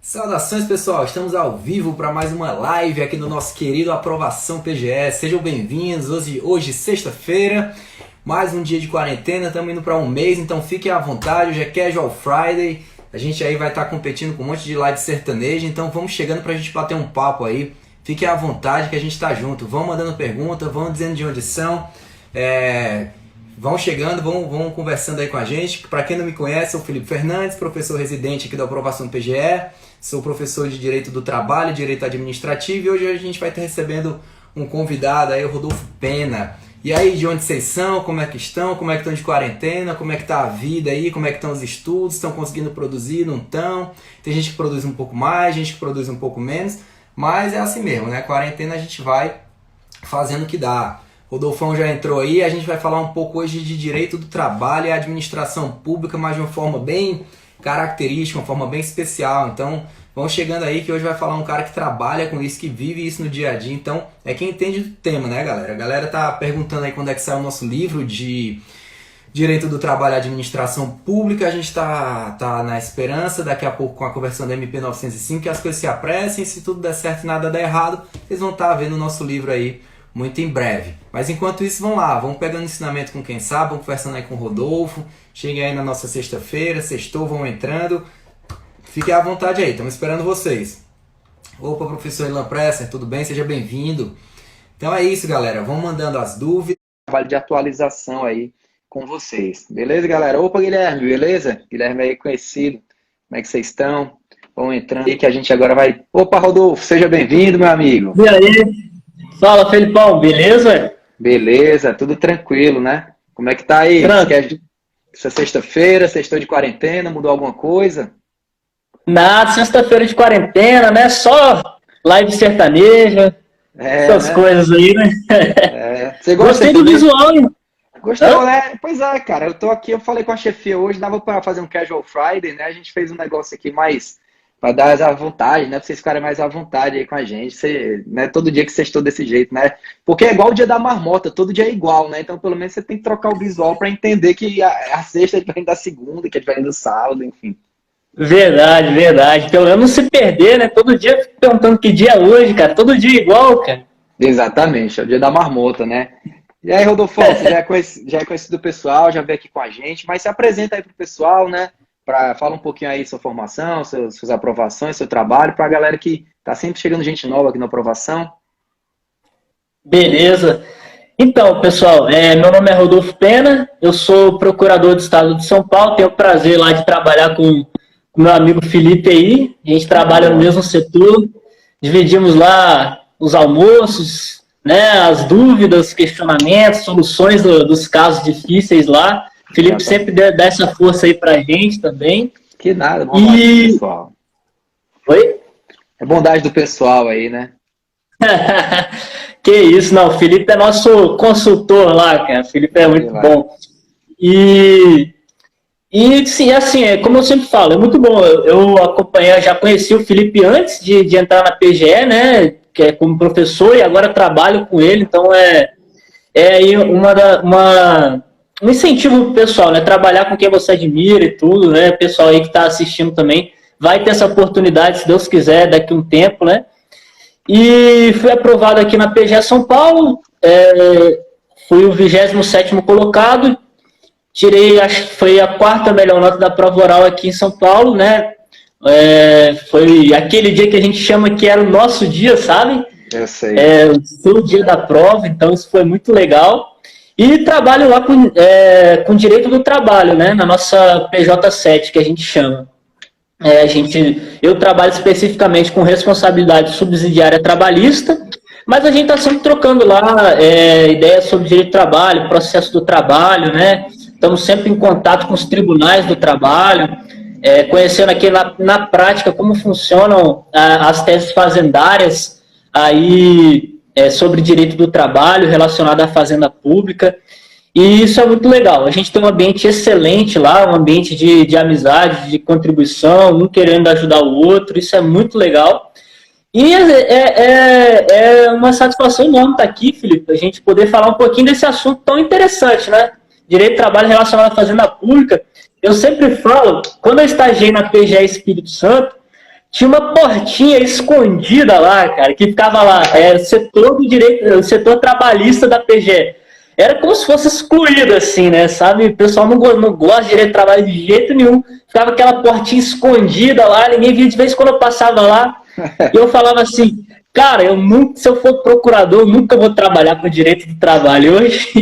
Saudações, pessoal, estamos ao vivo para mais uma live aqui no nosso querido Aprovação PGE. Sejam bem-vindos. Hoje sexta-feira, mais um dia de quarentena, estamos indo para um mês, então fiquem à vontade. Hoje é Casual Friday, a gente aí vai estar competindo com um monte de live sertaneja, então vamos chegando para a gente bater um papo aí. Fiquem à vontade que a gente está junto, vão mandando pergunta, vão dizendo de onde são, vão chegando, vão conversando aí com a gente. Para quem não me conhece, sou o Felipe Fernandes, professor residente aqui da Aprovação PGE. Sou professor de Direito do Trabalho, Direito Administrativo, e hoje a gente vai estar recebendo um convidado aí, o Rodolfo Pena. E aí, de onde vocês são? Como é que estão? Como é que estão de quarentena? Como é que está a vida aí? Como é que estão os estudos? Estão conseguindo produzir? Não estão? Tem gente que produz um pouco mais, gente que produz um pouco menos, mas é assim mesmo, né? Quarentena a gente vai fazendo o que dá. O Rodolfão já entrou aí, a gente vai falar um pouco hoje de Direito do Trabalho e Administração Pública, mas de uma forma bem característica, uma forma bem especial. Então, vão chegando aí que hoje vai falar um cara que trabalha com isso, que vive isso no dia a dia. Então, é quem entende do tema, né, galera? A galera tá perguntando aí quando é que sai o nosso livro de Direito do Trabalho e Administração Pública. A gente tá na esperança, daqui a pouco com a conversão da MP 905, que as coisas se apressem. Se tudo der certo e nada der errado, vocês vão estar vendo o nosso livro aí muito em breve. Mas enquanto isso, vamos lá, vamos pegando ensinamento com quem sabe, vamos conversando aí com o Rodolfo. Cheguem aí na nossa sexta-feira, sextou, vão entrando. Fiquem à vontade aí, estamos esperando vocês. Opa, professor Ilan Presser, tudo bem? Seja bem-vindo. Então é isso, galera, vão mandando as dúvidas. Trabalho de atualização aí com vocês. Beleza, galera? Opa, Guilherme, beleza? Guilherme aí conhecido. Como é que vocês estão? Vão entrando aí que a gente agora vai... Opa, Rodolfo, seja bem-vindo, meu amigo. E aí? Fala, Felipão, beleza? Beleza, tudo tranquilo, né? Como é que tá aí? Essa sexta-feira, sextou de quarentena, mudou alguma coisa? Nada, sexta-feira de quarentena, né? Só live sertaneja, essas coisas aí, né? Você gosta? Gostei do visual, hein? Gostou, né? Pois é, cara. Eu tô aqui, eu falei com a chefia hoje, dava pra fazer um Casual Friday, né? A gente fez um negócio aqui mais pra dar à vontade, né? Pra vocês ficarem mais à vontade aí com a gente. Você, né? Todo dia que vocês estão desse jeito, né? Porque é igual o dia da marmota, todo dia é igual, né? Então, pelo menos você tem que trocar o visual pra entender que a sexta é diferente da segunda, que é diferente do sábado, enfim. Verdade, verdade. Pelo menos não se perder, né? Todo dia eu fico perguntando que dia é hoje, cara. Todo dia igual, cara. Exatamente, é o dia da marmota, né? E aí, Rodolfo, você já é conhecido do pessoal, já veio aqui com a gente, mas se apresenta aí pro pessoal, né? Fala um pouquinho aí sua formação, suas aprovações, seu trabalho, pra galera que tá sempre chegando gente nova aqui na aprovação. Beleza. Então, pessoal, meu nome é Rodolfo Pena, eu sou procurador do Estado de São Paulo, tenho o prazer lá de trabalhar com meu amigo Felipe aí, a gente trabalha no mesmo setor, dividimos lá os almoços, né, as dúvidas, questionamentos, soluções dos casos difíceis lá. O Felipe sempre dá essa força aí pra gente também. Que nada, bondade do pessoal. Oi? É bondade do pessoal aí, né? Que isso, não, o Felipe é nosso consultor lá, cara, o Felipe é muito bom. E sim, assim, como eu sempre falo, é muito bom, eu já conheci o Felipe antes de entrar na PGE, né, que é como professor, e agora trabalho com ele, então é aí um incentivo pro pessoal, né, trabalhar com quem você admira e tudo, né, o pessoal aí que está assistindo também vai ter essa oportunidade, se Deus quiser, daqui a um tempo, né. E fui aprovado aqui na PGE São Paulo, fui o 27º colocado, tirei, acho que foi a 4ª melhor nota da prova oral aqui em São Paulo, né? Foi aquele dia que a gente chama que era o nosso dia, sabe? Eu sei. O seu dia da prova, então isso foi muito legal. E trabalho lá com direito do trabalho, né? Na nossa PJ7, que a gente chama. Eu trabalho especificamente com responsabilidade subsidiária trabalhista, mas a gente está sempre trocando lá ideias sobre direito do trabalho, processo do trabalho, né? Estamos sempre em contato com os tribunais do trabalho, conhecendo aqui na prática como funcionam as teses fazendárias aí, sobre direito do trabalho relacionado à fazenda pública. E isso é muito legal. A gente tem um ambiente excelente lá, um ambiente de amizade, de contribuição, um querendo ajudar o outro, isso é muito legal. E é uma satisfação enorme estar aqui, Felipe, a gente poder falar um pouquinho desse assunto tão interessante, né? Direito de trabalho relacionado à fazenda pública. Eu sempre falo, quando eu estagiei na PGE Espírito Santo, tinha uma portinha escondida lá, cara, que ficava lá, o setor do direito, o setor trabalhista da PGE. Era como se fosse excluído, assim, né, sabe? O pessoal não gosta de direito de trabalho de jeito nenhum. Ficava aquela portinha escondida lá, ninguém via. De vez em quando eu passava lá, e eu falava assim, cara, se eu for procurador, eu nunca vou trabalhar com direito do trabalho. Hoje,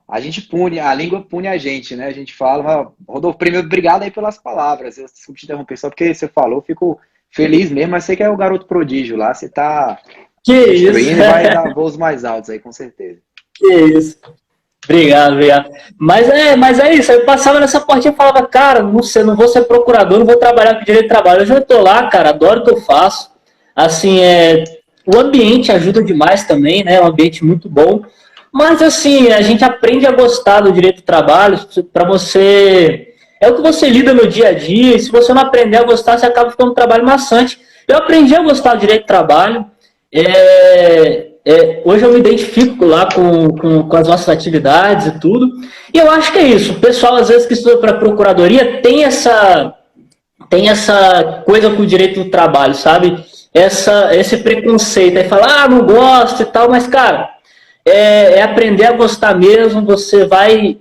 a gente pune, a língua pune a gente, né? A gente fala, Rodolfo, primeiro, obrigado aí pelas palavras. Eu desculpe te interromper, só porque você falou, eu fico feliz mesmo, mas você que é o garoto prodígio lá, você tá construindo e vai dar voos mais altos aí, com certeza. Que isso. Obrigado. Mas é isso, eu passava nessa portinha e falava, cara, não vou ser procurador, não vou trabalhar com direito de trabalho. Hoje eu tô lá, cara, adoro o que eu faço. Assim, o ambiente ajuda demais também, né? É um ambiente muito bom. Mas, assim, a gente aprende a gostar do direito do trabalho para você... É o que você lida no dia a dia, e se você não aprender a gostar, você acaba ficando um trabalho maçante. Eu aprendi a gostar do direito do trabalho. Hoje eu me identifico lá com as nossas atividades e tudo. E eu acho que é isso. O pessoal, às vezes, que estuda para procuradoria, tem essa coisa com o direito do trabalho, sabe? Esse preconceito. Aí fala, não gosto e tal, mas, cara... aprender a gostar mesmo.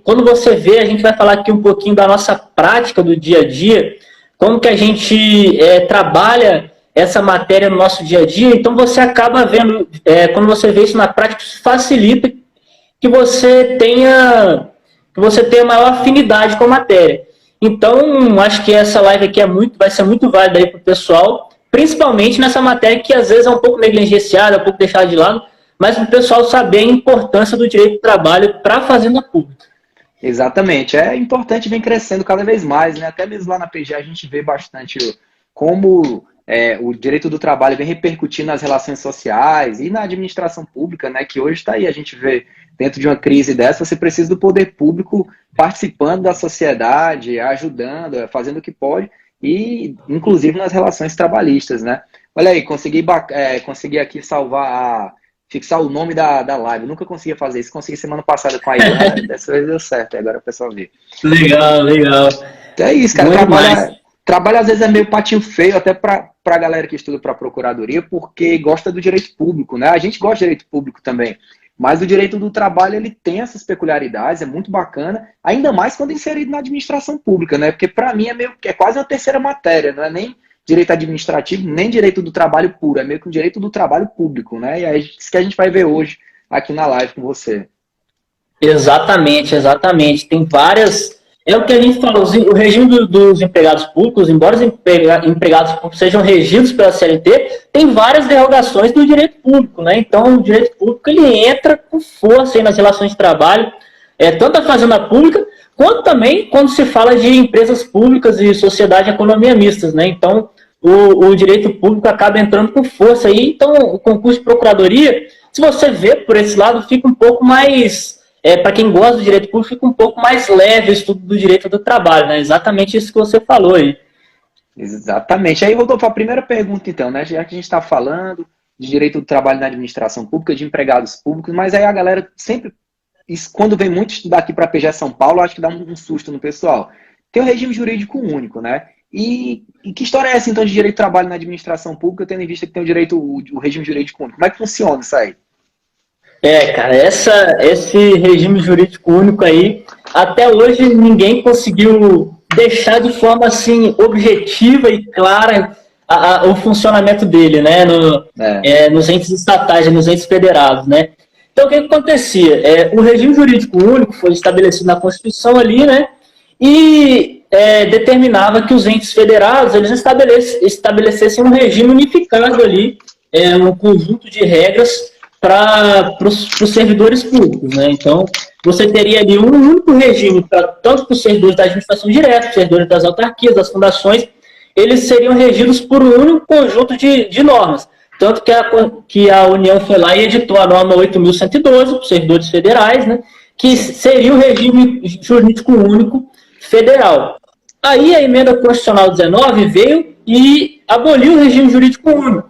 Quando você vê, a gente vai falar aqui um pouquinho da nossa prática do dia a dia, como que a gente trabalha essa matéria no nosso dia a dia. Então você acaba vendo, quando você vê isso na prática, isso facilita que você tenha maior afinidade com a matéria. Então, acho que essa live aqui vai ser muito válida aí para o pessoal, principalmente nessa matéria que às vezes é um pouco negligenciada, um pouco deixada de lado, mas para o pessoal saber a importância do direito do trabalho para a fazenda pública. Exatamente. É importante, vem crescendo cada vez mais, né? Até mesmo lá na PGE a gente vê bastante como o direito do trabalho vem repercutindo nas relações sociais e na administração pública, né? Que hoje está aí, a gente vê, dentro de uma crise dessa, você precisa do poder público participando da sociedade, ajudando, fazendo o que pode, e inclusive nas relações trabalhistas, né? Olha aí, consegui aqui fixar o nome da live. Eu nunca conseguia fazer isso. Consegui semana passada com a Ilana. Dessa vez deu certo. Agora o pessoal vê. Legal. É isso, cara. Trabalho às vezes é meio patinho feio, até pra galera que estuda pra procuradoria, porque gosta do direito público, né? A gente gosta de direito público também. Mas o direito do trabalho, ele tem essas peculiaridades, é muito bacana, ainda mais quando inserido na administração pública, né? Porque pra mim é quase uma terceira matéria, não é nem direito administrativo, nem direito do trabalho puro, é meio que o direito do trabalho público, né? E é isso que a gente vai ver hoje aqui na live com você. Exatamente. Tem várias... É o que a gente falou, o regime dos empregados públicos, embora os empregados públicos sejam regidos pela CLT, tem várias derrogações do direito público, né? Então, o direito público, ele entra com força aí nas relações de trabalho, tanto a fazenda pública, quanto também quando se fala de empresas públicas e sociedade e economia mistas, né? Então, o direito público acaba entrando com força aí. Então, o concurso de procuradoria, se você vê por esse lado, fica um pouco mais... para quem gosta do direito público, fica um pouco mais leve o estudo do direito do trabalho, né? Exatamente isso que você falou aí. Exatamente. Aí, Rodolfo, a primeira pergunta, então, né? Já que a gente está falando de direito do trabalho na administração pública, de empregados públicos, mas aí a galera sempre... Quando vem muito estudar aqui para a PGE São Paulo, acho que dá um susto no pessoal. Tem o regime jurídico único, né? E que história é essa, então, de direito do trabalho na administração pública, tendo em vista que tem o regime jurídico único? Como é que funciona isso aí? Cara, esse regime jurídico único aí, até hoje ninguém conseguiu deixar de forma, assim, objetiva e clara o funcionamento dele, né? Nos entes estatais, nos entes federados, né? Então, o que acontecia? O regime jurídico único foi estabelecido na Constituição ali, né? E determinava que os entes federados eles estabelecessem um regime unificado ali, um conjunto de regras para os servidores públicos, né? Então, você teria ali um único regime tanto para os servidores da administração direta, os servidores das autarquias, das fundações, eles seriam regidos por um único conjunto de normas. Tanto que a União foi lá e editou a norma 8.112 para os servidores federais, né? Que seria o regime jurídico único federal. Aí a emenda constitucional 19 veio e aboliu o regime jurídico único,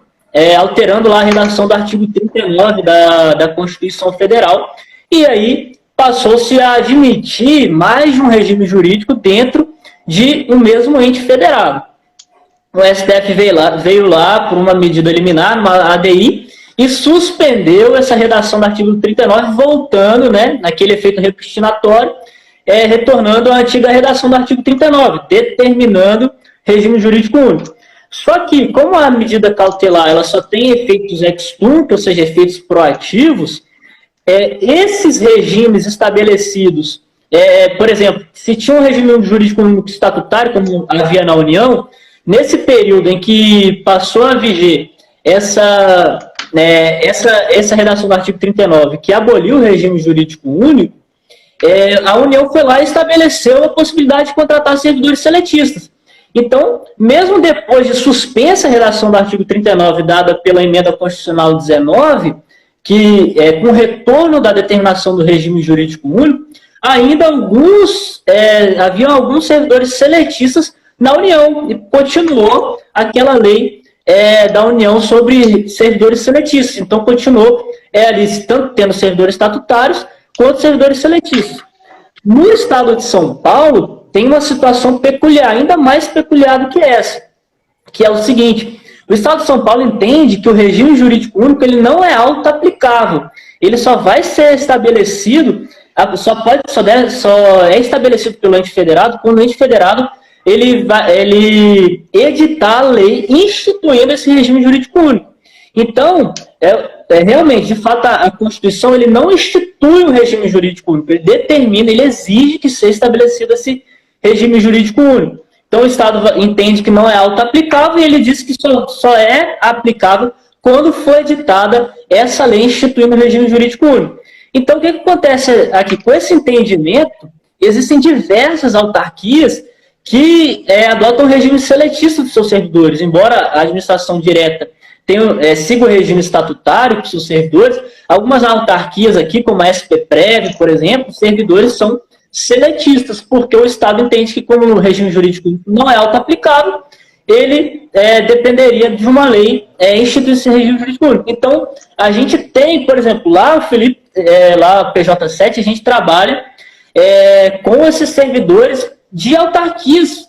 alterando lá a redação do artigo 39 da Constituição Federal, e aí passou-se a admitir mais de um regime jurídico dentro de um mesmo ente federado. o STF veio lá por uma medida liminar, uma ADI, e suspendeu essa redação do artigo 39, voltando, né, naquele efeito repustinatório, retornando à antiga redação do artigo 39, determinando regime jurídico único. Só que, como a medida cautelar ela só tem efeitos ex tunc, ou seja, efeitos proativos, esses regimes estabelecidos, por exemplo, se tinha um regime jurídico único estatutário, como havia na União, nesse período em que passou a viger essa redação do artigo 39, que aboliu o regime jurídico único, a União foi lá e estabeleceu a possibilidade de contratar servidores seletistas. Então, mesmo depois de suspensa a redação do artigo 39, dada pela emenda constitucional 19, que com o retorno da determinação do regime jurídico único, ainda haviam alguns servidores seletistas na União, e continuou aquela lei da União sobre servidores seletistas. Então, continuou ali tanto tendo servidores estatutários quanto servidores seletistas. No estado de São Paulo, tem uma situação peculiar, ainda mais peculiar do que essa, que é o seguinte: o estado de São Paulo entende que o regime jurídico único ele não é auto-aplicável, ele só vai ser estabelecido, só é estabelecido pelo ente federado quando o ente federado ele editar a lei instituindo esse regime jurídico único. Então, realmente, de fato, a Constituição ele não institui o regime jurídico único, ele determina, ele exige que seja estabelecido esse regime jurídico único. Então, o Estado entende que não é auto-aplicável e ele diz que só é aplicável quando for editada essa lei instituindo o regime jurídico único. Então, o que acontece aqui? Com esse entendimento, existem diversas autarquias que adotam o regime seletista dos seus servidores, embora a administração direta siga o regime estatutário dos seus servidores. Algumas autarquias aqui, como a SPPrev, por exemplo, os servidores são seletistas, porque o Estado entende que, como o regime jurídico não é auto-aplicável, ele dependeria de uma lei instituir esse regime jurídico único. Então, a gente tem, por exemplo, lá o Felipe, lá o PJ7, a gente trabalha com esses servidores de autarquias,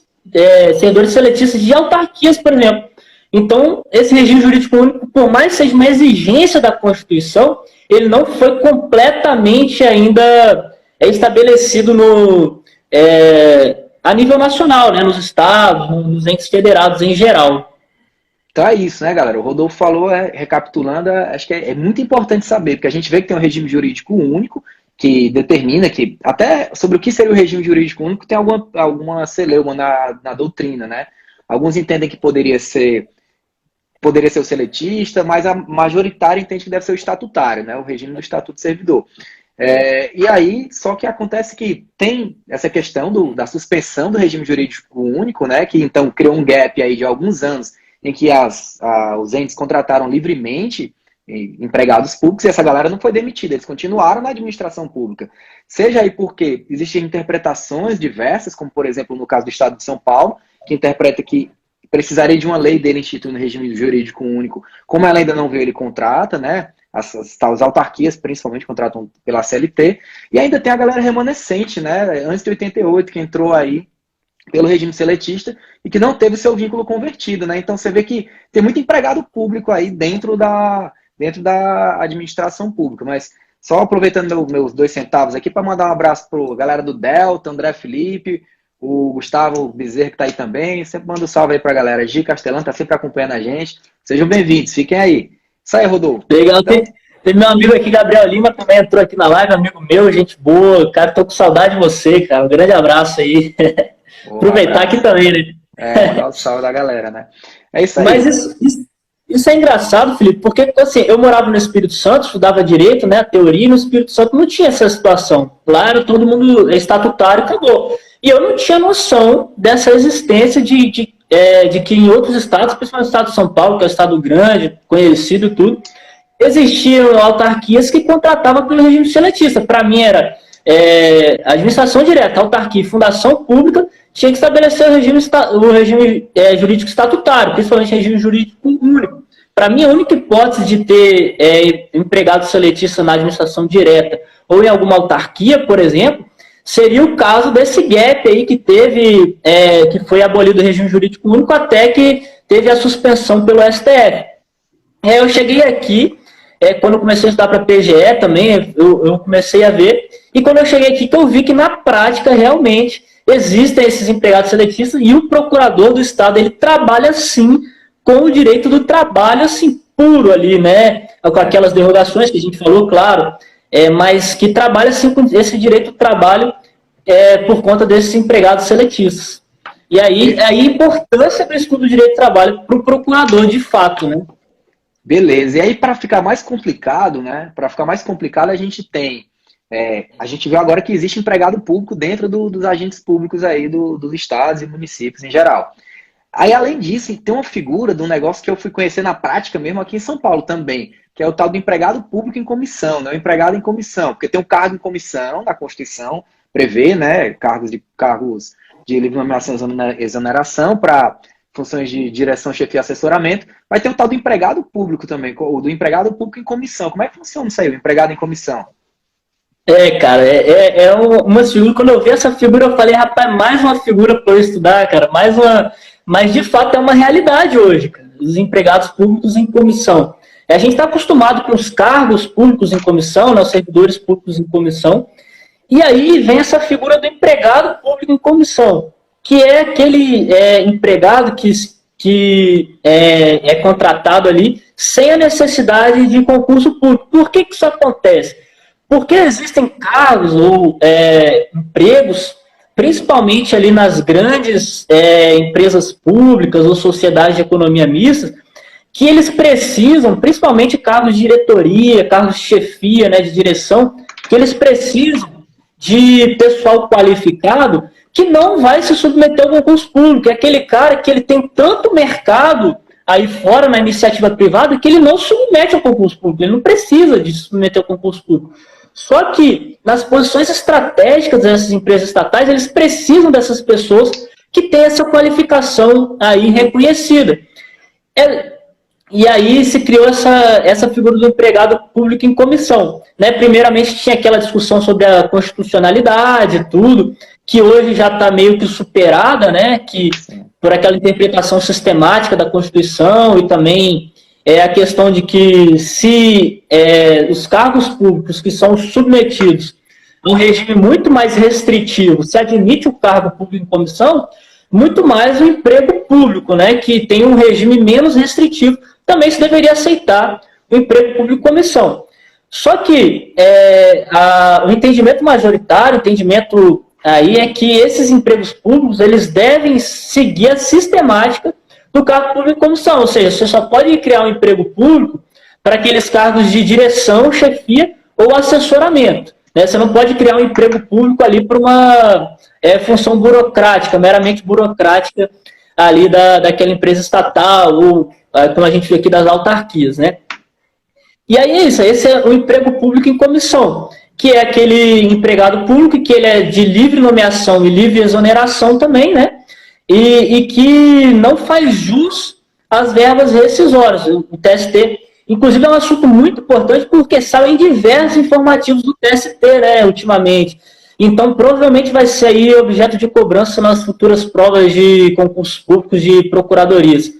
servidores seletistas de autarquias, por exemplo. Então, esse regime jurídico único, por mais que seja uma exigência da Constituição, ele não foi completamente ainda estabelecido a nível nacional, né, nos estados, nos entes federados em geral. Então é isso, né, galera? O Rodolfo falou, recapitulando, acho que é muito importante saber, porque a gente vê que tem um regime jurídico único, que determina que, até sobre o que seria o regime jurídico único, tem alguma celeuma na doutrina, né? Alguns entendem que poderia ser o seletista, mas a majoritária entende que deve ser o estatutário, né? O regime do Estatuto do Servidor. E aí, só que acontece que tem essa questão da suspensão do regime jurídico único, né? Que então criou um gap aí de alguns anos em que os entes contrataram livremente empregados públicos e essa galera não foi demitida, eles continuaram na administração pública. Seja aí porque existem interpretações diversas, como por exemplo no caso do Estado de São Paulo, que interpreta que precisaria de uma lei dele instituindo o regime jurídico único. Como ela ainda não veio, ele contrata, né? As autarquias, principalmente, contratam pela CLT. E ainda tem a galera remanescente, né? Antes de 88, que entrou aí pelo regime seletista e que não teve seu vínculo convertido, né? Então você vê que tem muito empregado público aí dentro da administração pública. Mas só aproveitando meus 2 centavos aqui para mandar um abraço para a galera do Delta, André Felipe, o Gustavo Bezerra que está aí também. Sempre manda um salve aí para a galera. Gi Castelano está sempre acompanhando a gente. Sejam bem-vindos, fiquem aí. Isso aí, Rodolfo. Legal, então, tem meu amigo aqui, Gabriel Lima, também entrou aqui na live, amigo meu, gente boa. Cara, tô com saudade de você, cara. Um grande abraço aí. Boa, aproveitar aqui também, né? Mandar o salve da galera, né? É isso aí. Mas isso é engraçado, Felipe, porque assim, eu morava no Espírito Santo, estudava direito, né? A teoria, e no Espírito Santo não tinha essa situação. Lá era todo mundo estatutário, acabou. E eu não tinha noção dessa existência de que em outros estados, principalmente no estado de São Paulo, que é um estado grande, conhecido e tudo, existiam autarquias que contratavam pelo regime seletista. Para mim era administração direta, autarquia e fundação pública tinha que estabelecer o regime jurídico estatutário, principalmente regime jurídico único. Para mim, a única hipótese de ter empregado seletista na administração direta ou em alguma autarquia, por exemplo, seria o caso desse gap aí que teve, que foi abolido o regime jurídico único até que teve a suspensão pelo STF. Eu cheguei aqui, quando eu comecei a estudar para PGE também, eu comecei a ver, e quando eu cheguei aqui que eu vi que na prática realmente existem esses empregados seletistas e o procurador do Estado, ele trabalha sim com o direito do trabalho, assim, puro ali, né? Com aquelas derrogações que a gente falou, claro, mas que trabalha sim com esse direito do trabalho por conta desses empregados seletistas. E aí a importância do estudo do direito do trabalho para o procurador, de fato, né? Beleza. E aí, para ficar mais complicado, né? Para ficar mais complicado, a gente tem. A gente vê agora que existe empregado público dentro dos agentes públicos aí dos estados e municípios em geral. Aí, além disso, tem uma figura de um negócio que eu fui conhecer na prática mesmo aqui em São Paulo também, que é o tal do empregado público em comissão, né? O empregado em comissão, porque tem um cargo em comissão da Constituição, prevê, né? Cargos de livre nomeação e exoneração para funções de direção, chefia e assessoramento, vai ter o tal do empregado público também, o do empregado público em comissão. Como é que funciona isso aí, o empregado em comissão? Cara, uma figura, quando eu vi essa figura, eu falei, rapaz, mais uma figura para eu estudar, cara, mas de fato é uma realidade hoje, cara, os empregados públicos em comissão. A gente está acostumado com os cargos públicos em comissão, né, os servidores públicos em comissão, e aí vem essa figura do empregado público em comissão, que é aquele empregado que é contratado ali sem a necessidade de concurso público. Por que isso acontece? Porque existem cargos ou empregos, principalmente ali nas grandes empresas públicas ou sociedades de economia mista, que eles precisam, principalmente cargos de diretoria, cargos de chefia, né, de direção, que eles precisam de pessoal qualificado que não vai se submeter ao concurso público. É aquele cara que ele tem tanto mercado aí fora na iniciativa privada que ele não submete ao concurso público, ele não precisa de se submeter ao concurso público. Só que nas posições estratégicas dessas empresas estatais, eles precisam dessas pessoas que têm essa qualificação aí reconhecida. E aí se criou essa figura do empregado público em comissão. Né? Primeiramente tinha aquela discussão sobre a constitucionalidade e tudo, que hoje já está meio que superada, né? Que, por aquela interpretação sistemática da Constituição e também a questão de que se os cargos públicos que são submetidos a um regime muito mais restritivo, se admite o cargo público em comissão, muito mais o emprego público, né? Que tem um regime menos restritivo, também se deveria aceitar o emprego público em comissão. Só que o entendimento majoritário, o entendimento aí é que esses empregos públicos, eles devem seguir a sistemática do cargo público em comissão, ou seja, você só pode criar um emprego público para aqueles cargos de direção, chefia ou assessoramento. Né? Você não pode criar um emprego público ali para uma função burocrática, meramente burocrática ali daquela empresa estatal ou como a gente vê aqui das autarquias, né? E aí é isso, esse é o emprego público em comissão, que é aquele empregado público que ele é de livre nomeação e livre exoneração também, né? E que não faz jus às verbas rescisórias. O TST, inclusive, é um assunto muito importante porque saem diversos informativos do TST, né, ultimamente. Então, provavelmente vai ser aí objeto de cobrança nas futuras provas de concursos públicos de procuradorias.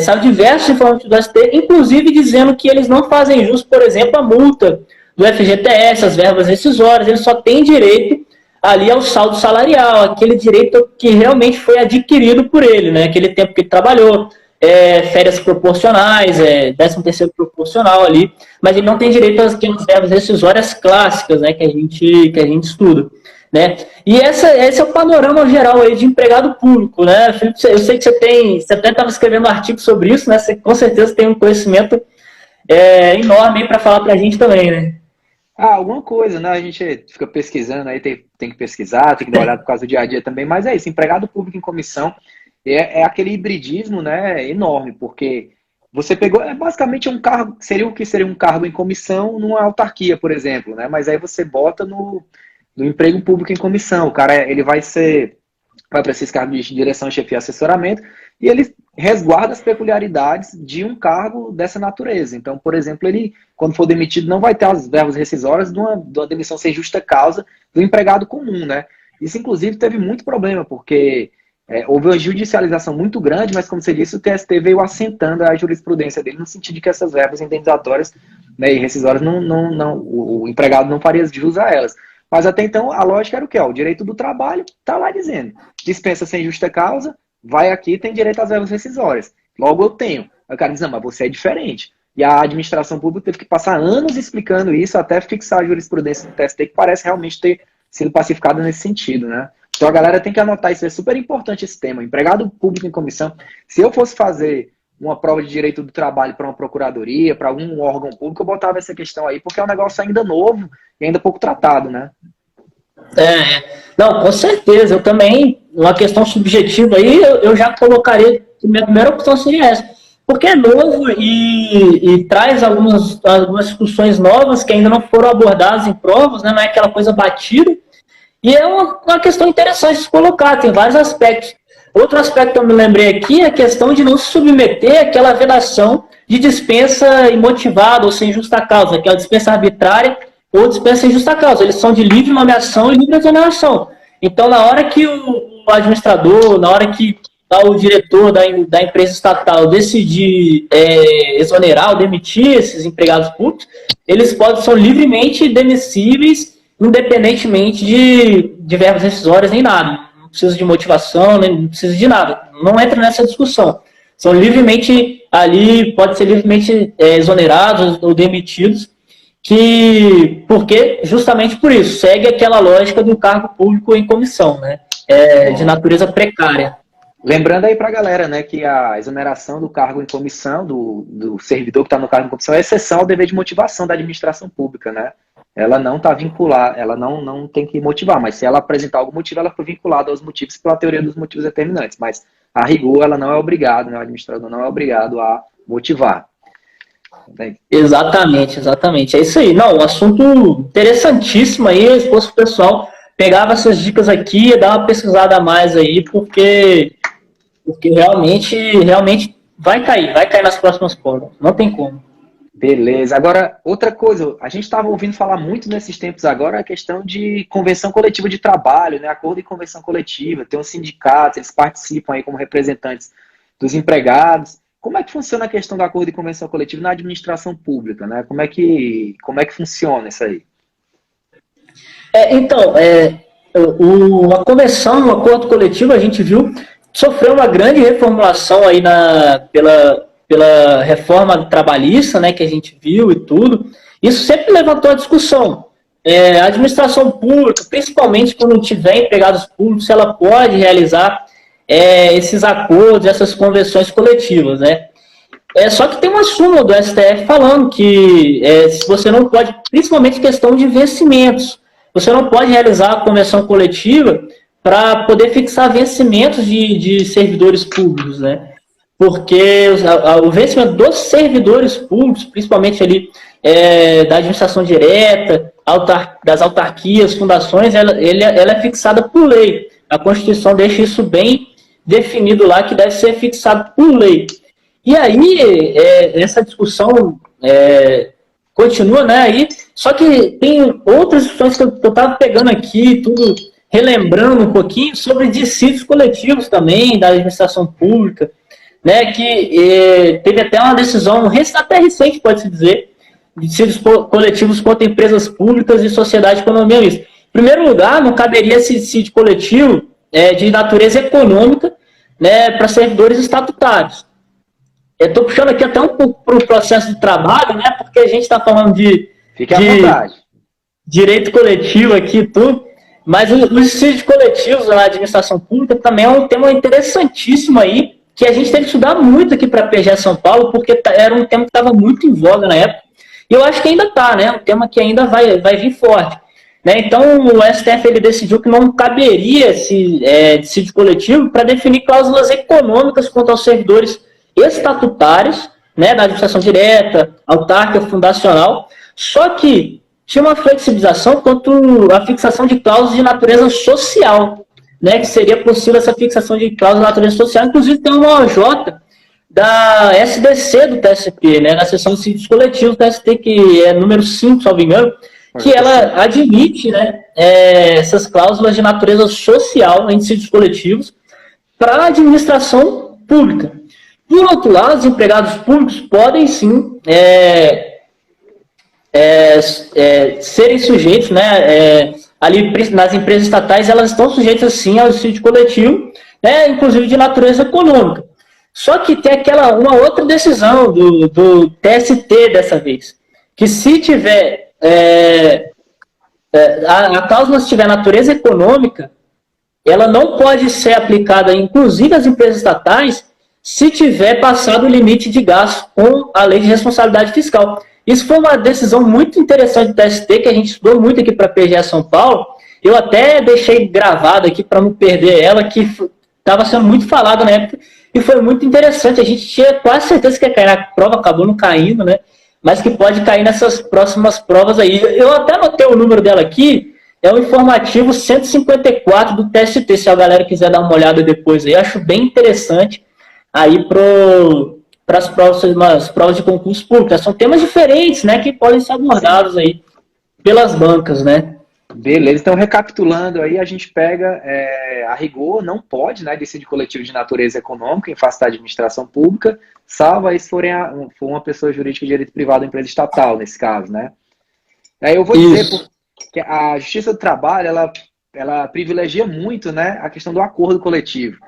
Sabe diversos informativos do ST, inclusive dizendo que eles não fazem jus, por exemplo, a multa do FGTS, as verbas rescisórias, eles só têm direito ali ao saldo salarial, aquele direito que realmente foi adquirido por ele, né? Aquele tempo que ele trabalhou, férias proporcionais, 13º proporcional ali, mas ele não tem direito às verbas rescisórias clássicas, né? Que a gente estuda. Né? E esse é o panorama geral aí de empregado público, né? Felipe, eu sei que você até estava escrevendo um artigo sobre isso, né? Você com certeza tem um conhecimento enorme para falar para a gente também, né? Alguma coisa, né? A gente fica pesquisando aí, tem que pesquisar, tem que dar uma olhada por causa do dia a dia também, mas é isso, empregado público em comissão é aquele hibridismo, né, enorme, porque você pegou, basicamente um cargo, seria o que seria um cargo em comissão numa autarquia, por exemplo, né? Mas aí você bota no emprego público em comissão. O cara, ele vai para esses cargos de direção, chefia e assessoramento, e ele resguarda as peculiaridades de um cargo dessa natureza. Então, por exemplo, ele, quando for demitido, não vai ter as verbas rescisórias de uma demissão sem justa causa do empregado comum, né? Isso, inclusive, teve muito problema, porque houve uma judicialização muito grande, mas, como você disse, o TST veio assentando a jurisprudência dele no sentido de que essas verbas indenizatórias, né, e rescisórias, o empregado não faria jus a elas. Mas até então a lógica era o quê? O direito do trabalho está lá dizendo, dispensa sem justa causa, vai aqui, tem direito às verbas rescisórias. Logo eu tenho. Aí o cara diz, não, mas você é diferente. E a administração pública teve que passar anos explicando isso até fixar a jurisprudência do TST, que parece realmente ter sido pacificada nesse sentido, né? Então a galera tem que anotar isso, é super importante esse tema. Empregado público em comissão, se eu fosse fazer uma prova de direito do trabalho para uma procuradoria, para algum órgão público, eu botava essa questão aí, porque é um negócio ainda novo e ainda pouco tratado, né? Não, com certeza, eu também, uma questão subjetiva aí, eu já colocaria, minha primeira opção seria essa, porque é novo e traz algumas discussões novas que ainda não foram abordadas em provas, né? Não é aquela coisa batida, e é uma questão interessante de se colocar, tem vários aspectos. Outro aspecto que eu me lembrei aqui é a questão de não se submeter àquela vedação de dispensa imotivada ou sem justa causa, aquela dispensa arbitrária ou dispensa sem justa causa. Eles são de livre nomeação e livre exoneração. Então, na hora que o administrador, na hora que o diretor da empresa estatal decidir exonerar ou demitir esses empregados públicos, eles são livremente demissíveis, independentemente de verbas rescisórias nem nada. Não precisa de motivação, nem não precisa de nada. Não entra nessa discussão. São livremente ali, pode ser livremente exonerados ou demitidos, porque justamente por isso, segue aquela lógica do cargo público em comissão, né? De natureza precária. Lembrando aí pra galera, né, que a exoneração do cargo em comissão, do servidor que está no cargo em comissão, é exceção ao dever de motivação da administração pública, né? Ela não está vinculada, ela não tem que motivar, mas se ela apresentar algum motivo, ela foi vinculada aos motivos pela teoria dos motivos determinantes. Mas, a rigor, ela não é obrigada, né, o administrador não é obrigado a motivar. Exatamente. É isso aí. Não, um assunto interessantíssimo aí, se fosse o pessoal, pegava essas dicas aqui e dava uma pesquisada a mais aí, porque realmente vai cair nas próximas provas. Não tem como. Beleza. Agora, outra coisa, a gente estava ouvindo falar muito nesses tempos agora a questão de convenção coletiva de trabalho, né? Acordo e convenção coletiva, tem os sindicatos, eles participam aí como representantes dos empregados. Como é que funciona a questão do acordo e convenção coletiva na administração pública, né? Como é que funciona isso aí? A convenção, o acordo coletivo, a gente viu, sofreu uma grande reformulação aí pela reforma trabalhista, né, que a gente viu e tudo. Isso sempre levantou a discussão. A administração pública, principalmente quando tiver empregados públicos, ela pode realizar esses acordos, essas convenções coletivas, né? Só que tem uma súmula do STF falando que você não pode, principalmente questão de vencimentos, você não pode realizar a convenção coletiva para poder fixar vencimentos de servidores públicos, né? Porque o vencimento dos servidores públicos, principalmente ali da administração direta, das autarquias, fundações, ela é fixada por lei. A Constituição deixa isso bem definido lá, que deve ser fixado por lei. E aí, essa discussão continua, né, aí, só que tem outras discussões que eu estava pegando aqui, tudo relembrando um pouquinho, sobre dissídios coletivos também, da administração pública, né, que teve até uma decisão, até recente, pode-se dizer, de dissídios coletivos contra empresas públicas e sociedade de economia mista. Em primeiro lugar, não caberia esse dissídio coletivo de natureza econômica, né, para servidores estatutários. Eu estou puxando aqui até um pouco para o processo de trabalho, né, porque a gente está falando de direito coletivo aqui e tudo, mas os dissídios coletivos na administração pública também é um tema interessantíssimo aí, que a gente teve que estudar muito aqui para a PGE São Paulo, porque era um tema que estava muito em voga na época, e eu acho que ainda está, né, um tema que ainda vai vir forte. Né? Então, o STF ele decidiu que não caberia esse dissídio coletivo para definir cláusulas econômicas contra os servidores estatutários, né, da administração direta, autárquica, fundacional, só que tinha uma flexibilização quanto à fixação de cláusulas de natureza social, né, que seria possível essa fixação de cláusulas de natureza social. Inclusive, tem uma OJ da SDC do TST, né, na seção de dissídios coletivos do TST, que é número 5, se não me engano, que ela admite, né, essas cláusulas de natureza social em dissídios coletivos para a administração pública. Por outro lado, os empregados públicos podem sim serem sujeitos, né, ali nas empresas estatais, elas estão sujeitas sim ao dissídio coletivo, né, inclusive de natureza econômica. Só que tem uma outra decisão do TST dessa vez, que se tiver a cláusula se tiver natureza econômica, ela não pode ser aplicada, inclusive às empresas estatais, se tiver passado o limite de gasto com a lei de responsabilidade fiscal. Isso foi uma decisão muito interessante do TST, que a gente estudou muito aqui para a PGE São Paulo. Eu até deixei gravado aqui para não perder ela, que estava sendo muito falada na época, e foi muito interessante. A gente tinha quase certeza que ia cair na prova, acabou não caindo, né? Mas que pode cair nessas próximas provas aí. Eu até anotei o número dela aqui, é o informativo 154 do TST, se a galera quiser dar uma olhada depois aí. Eu acho bem interessante aí para as provas de concurso público. São temas diferentes, né, que podem ser abordados aí pelas bancas, né? Beleza, então recapitulando aí, a gente pega a rigor, não pode, né, dissídio coletivo de natureza econômica em face da administração pública, salvo aí se for uma pessoa jurídica de direito privado ou empresa estatal, nesse caso, né? Aí eu vou dizer que a Justiça do Trabalho, ela privilegia muito, né, a questão do acordo coletivo.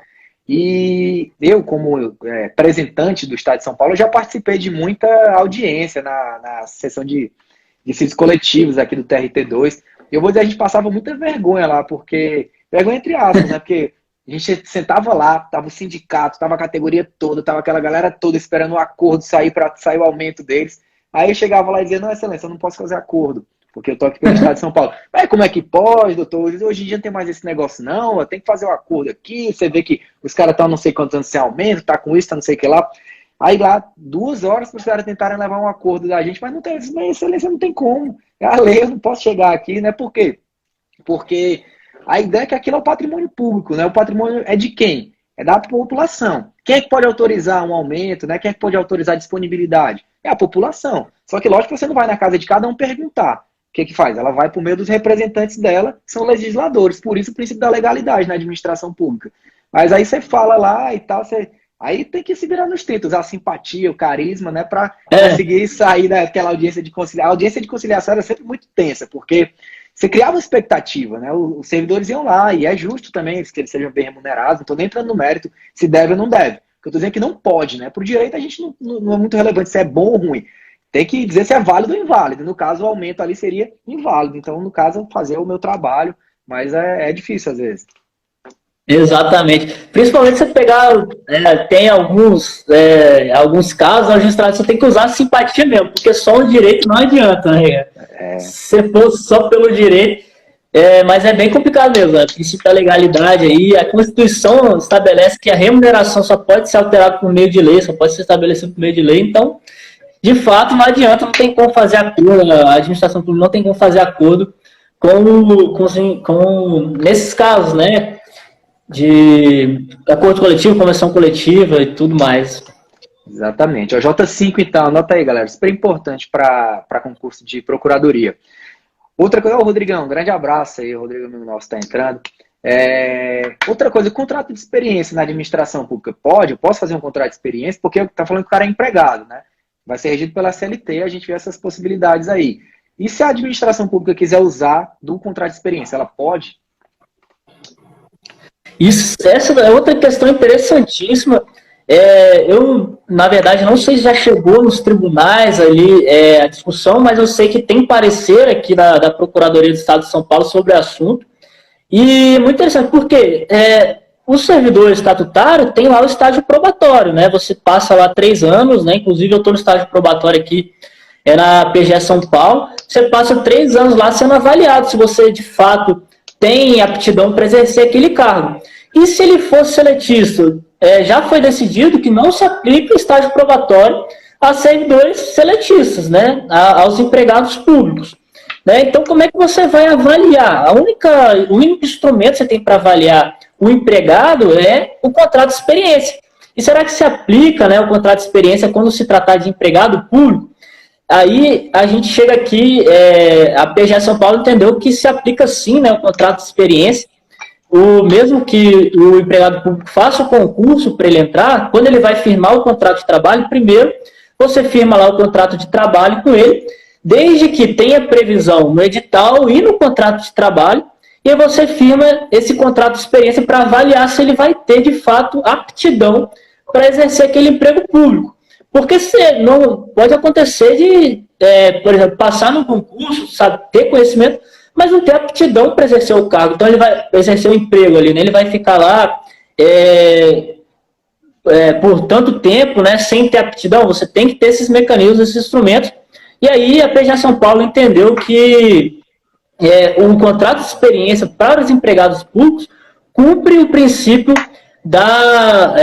E eu, como representante do Estado de São Paulo, já participei de muita audiência na sessão de dissídios coletivos aqui do TRT2. Eu vou dizer, a gente passava muita vergonha lá, porque... Vergonha entre aspas, né? Porque a gente sentava lá, tava o sindicato, tava a categoria toda, tava aquela galera toda esperando o acordo sair para sair o aumento deles. Aí eu chegava lá e dizia, não, excelência, eu não posso fazer acordo, porque eu tô aqui pelo Estado de São Paulo. Mas como é que pode, doutor? Hoje em dia não tem mais esse negócio, não. Tem que fazer um acordo aqui. Você vê que os caras estão não sei quantos anos sem aumento, tá com isso, tá não sei o que lá. Aí lá, 2 horas para os caras tentarem levar um acordo da gente, mas não tem, mas excelência, não tem como. É a lei, eu não posso chegar aqui, né? Por quê? Porque a ideia é que aquilo é o patrimônio público, né? O patrimônio é de quem? É da população. Quem é que pode autorizar um aumento, né? Quem é que pode autorizar a disponibilidade? É a população. Só que lógico que você não vai na casa de cada um perguntar. O que faz? Ela vai por meio dos representantes dela, que são legisladores. Por isso o princípio da legalidade na administração pública. Mas aí você fala lá e tal, aí tem que se virar nos 30, usar a simpatia, o carisma, né, para conseguir sair daquela audiência de conciliação. A audiência de conciliação era sempre muito tensa, porque você criava uma expectativa, né? Os servidores iam lá, e é justo também que eles sejam bem remunerados, não estou nem entrando no mérito se deve ou não deve. Porque eu estou dizendo que não pode, né? Por direito a gente não é muito relevante se é bom ou ruim. Tem que dizer se é válido ou inválido. No caso, o aumento ali seria inválido. Então, no caso, fazer o meu trabalho, mas é difícil às vezes. Exatamente. Principalmente se você pegar, tem alguns casos, na magistrado, você tem que usar a simpatia mesmo, porque só o direito não adianta, né? Se fosse só pelo direito, mas é bem complicado mesmo, né? O princípio da legalidade aí, a Constituição estabelece que a remuneração só pode ser alterada por meio de lei, só pode ser estabelecida por meio de lei, então, de fato, não adianta, não tem como fazer acordo, a administração pública não tem como fazer acordo com nesses casos, né? De acordo coletivo, convenção coletiva e tudo mais. Exatamente. O J5, então, anota aí, galera. Super importante para concurso de procuradoria. Outra coisa, Rodrigão, um grande abraço aí, o Rodrigo nosso está entrando. Outra coisa, o contrato de experiência na administração pública. Eu posso fazer um contrato de experiência, porque está falando que o cara é empregado, né? Vai ser regido pela CLT, a gente vê essas possibilidades aí. E se a administração pública quiser usar do contrato de experiência, ela pode? Essa é outra questão interessantíssima. Eu, na verdade, não sei se já chegou nos tribunais ali a discussão, mas eu sei que tem parecer aqui da Procuradoria do Estado de São Paulo sobre o assunto. E muito interessante, porque o servidor estatutário tem lá o estágio probatório, né? Você passa lá 3 anos, né? Inclusive eu estou no estágio probatório aqui, na PGE São Paulo. Você passa 3 anos lá sendo avaliado se você, de fato, tem aptidão para exercer aquele cargo. E se ele fosse seletista, já foi decidido que não se aplica o estágio probatório a servidores seletistas, né, aos empregados públicos. Né? Então, como é que você vai avaliar? O único instrumento que você tem para avaliar o empregado é o contrato de experiência. E será que se aplica, né, o contrato de experiência quando se tratar de empregado público? Aí a gente chega aqui, a PGE São Paulo entendeu que se aplica sim, né, o contrato de experiência, mesmo que o empregado público faça o concurso para ele entrar, quando ele vai firmar o contrato de trabalho, primeiro você firma lá o contrato de trabalho com ele, desde que tenha previsão no edital e no contrato de trabalho, e aí você firma esse contrato de experiência para avaliar se ele vai ter, de fato, aptidão para exercer aquele emprego público. Porque não pode acontecer de, por exemplo, passar no concurso, sabe, ter conhecimento, mas não ter aptidão para exercer o cargo. Então ele vai exercer o emprego ali, né? Ele vai ficar lá por tanto tempo, né, sem ter aptidão. Você tem que ter esses mecanismos, esses instrumentos. E aí a PGE São Paulo entendeu que o contrato de experiência para os empregados públicos cumpre o princípio da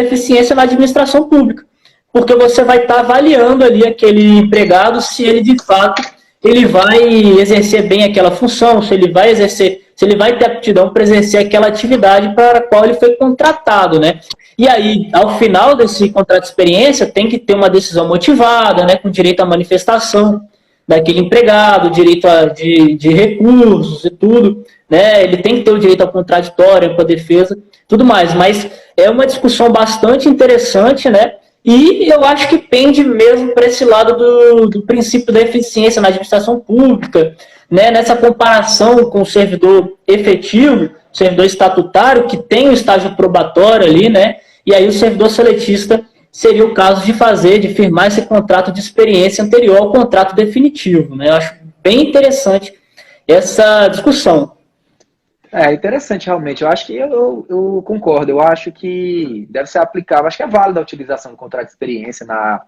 eficiência na administração pública, porque você vai estar avaliando ali aquele empregado se ele de fato ele vai exercer bem aquela função, se ele vai ter aptidão para exercer aquela atividade para a qual ele foi contratado, né? E aí, ao final desse contrato de experiência, tem que ter uma decisão motivada, né, com direito à manifestação daquele empregado, direito de recursos e tudo, né? Ele tem que ter o direito ao contraditório, à defesa, tudo mais. Mas é uma discussão bastante interessante, né? E eu acho que pende mesmo para esse lado do princípio da eficiência na administração pública, né? Nessa comparação com o servidor efetivo, o servidor estatutário, que tem o estágio probatório ali, né? E aí o servidor seletista seria o caso de firmar esse contrato de experiência anterior ao contrato definitivo, né? Eu acho bem interessante essa discussão. Interessante, realmente. Eu acho que eu concordo. Eu acho que deve ser aplicável. Acho que é válida a utilização do contrato de experiência na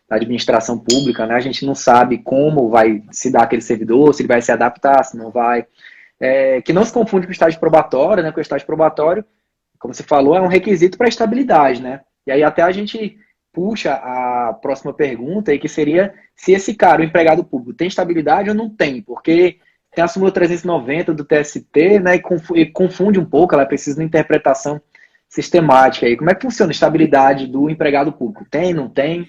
administração pública, né? A gente não sabe como vai se dar aquele servidor, se ele vai se adaptar, se não vai. Que não se confunde com o estágio probatório, né? Porque o estágio probatório, como você falou, é um requisito para a estabilidade, né? E aí até a gente puxa a próxima pergunta, aí, que seria se esse cara, o empregado público, tem estabilidade ou não tem, porque tem a súmula 390 do TST, né, e confunde um pouco, ela precisa de uma interpretação sistemática. Aí. Como é que funciona a estabilidade do empregado público? Tem, não tem?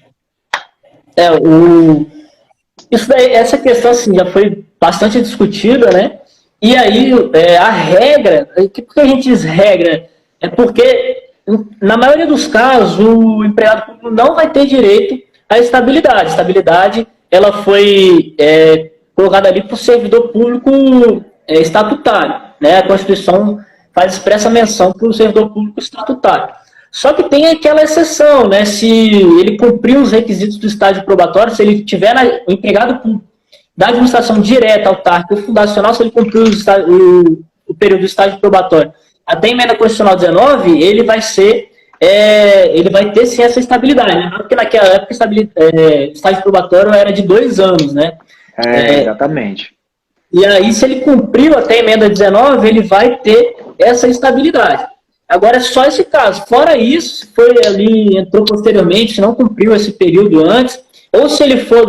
Essa questão assim, já foi bastante discutida, né? E aí a regra, por que a gente diz regra? É porque, na maioria dos casos, o empregado público não vai ter direito à estabilidade. A estabilidade ela foi colocada ali para o servidor público estatutário, né? A Constituição faz expressa menção para o servidor público estatutário. Só que tem aquela exceção, né? Se ele cumprir os requisitos do estágio probatório, se ele tiver o empregado público da administração direta, autárquica ou fundacional, se ele cumprir o período do estágio probatório até a emenda constitucional 19, ele vai ter sim essa estabilidade, né? Porque naquela época estágio probatório era de 2 anos, né? Exatamente. E aí, se ele cumpriu até a emenda 19, ele vai ter essa estabilidade. Agora, é só esse caso. Fora isso, se foi ali, entrou posteriormente, não cumpriu esse período antes, ou se ele for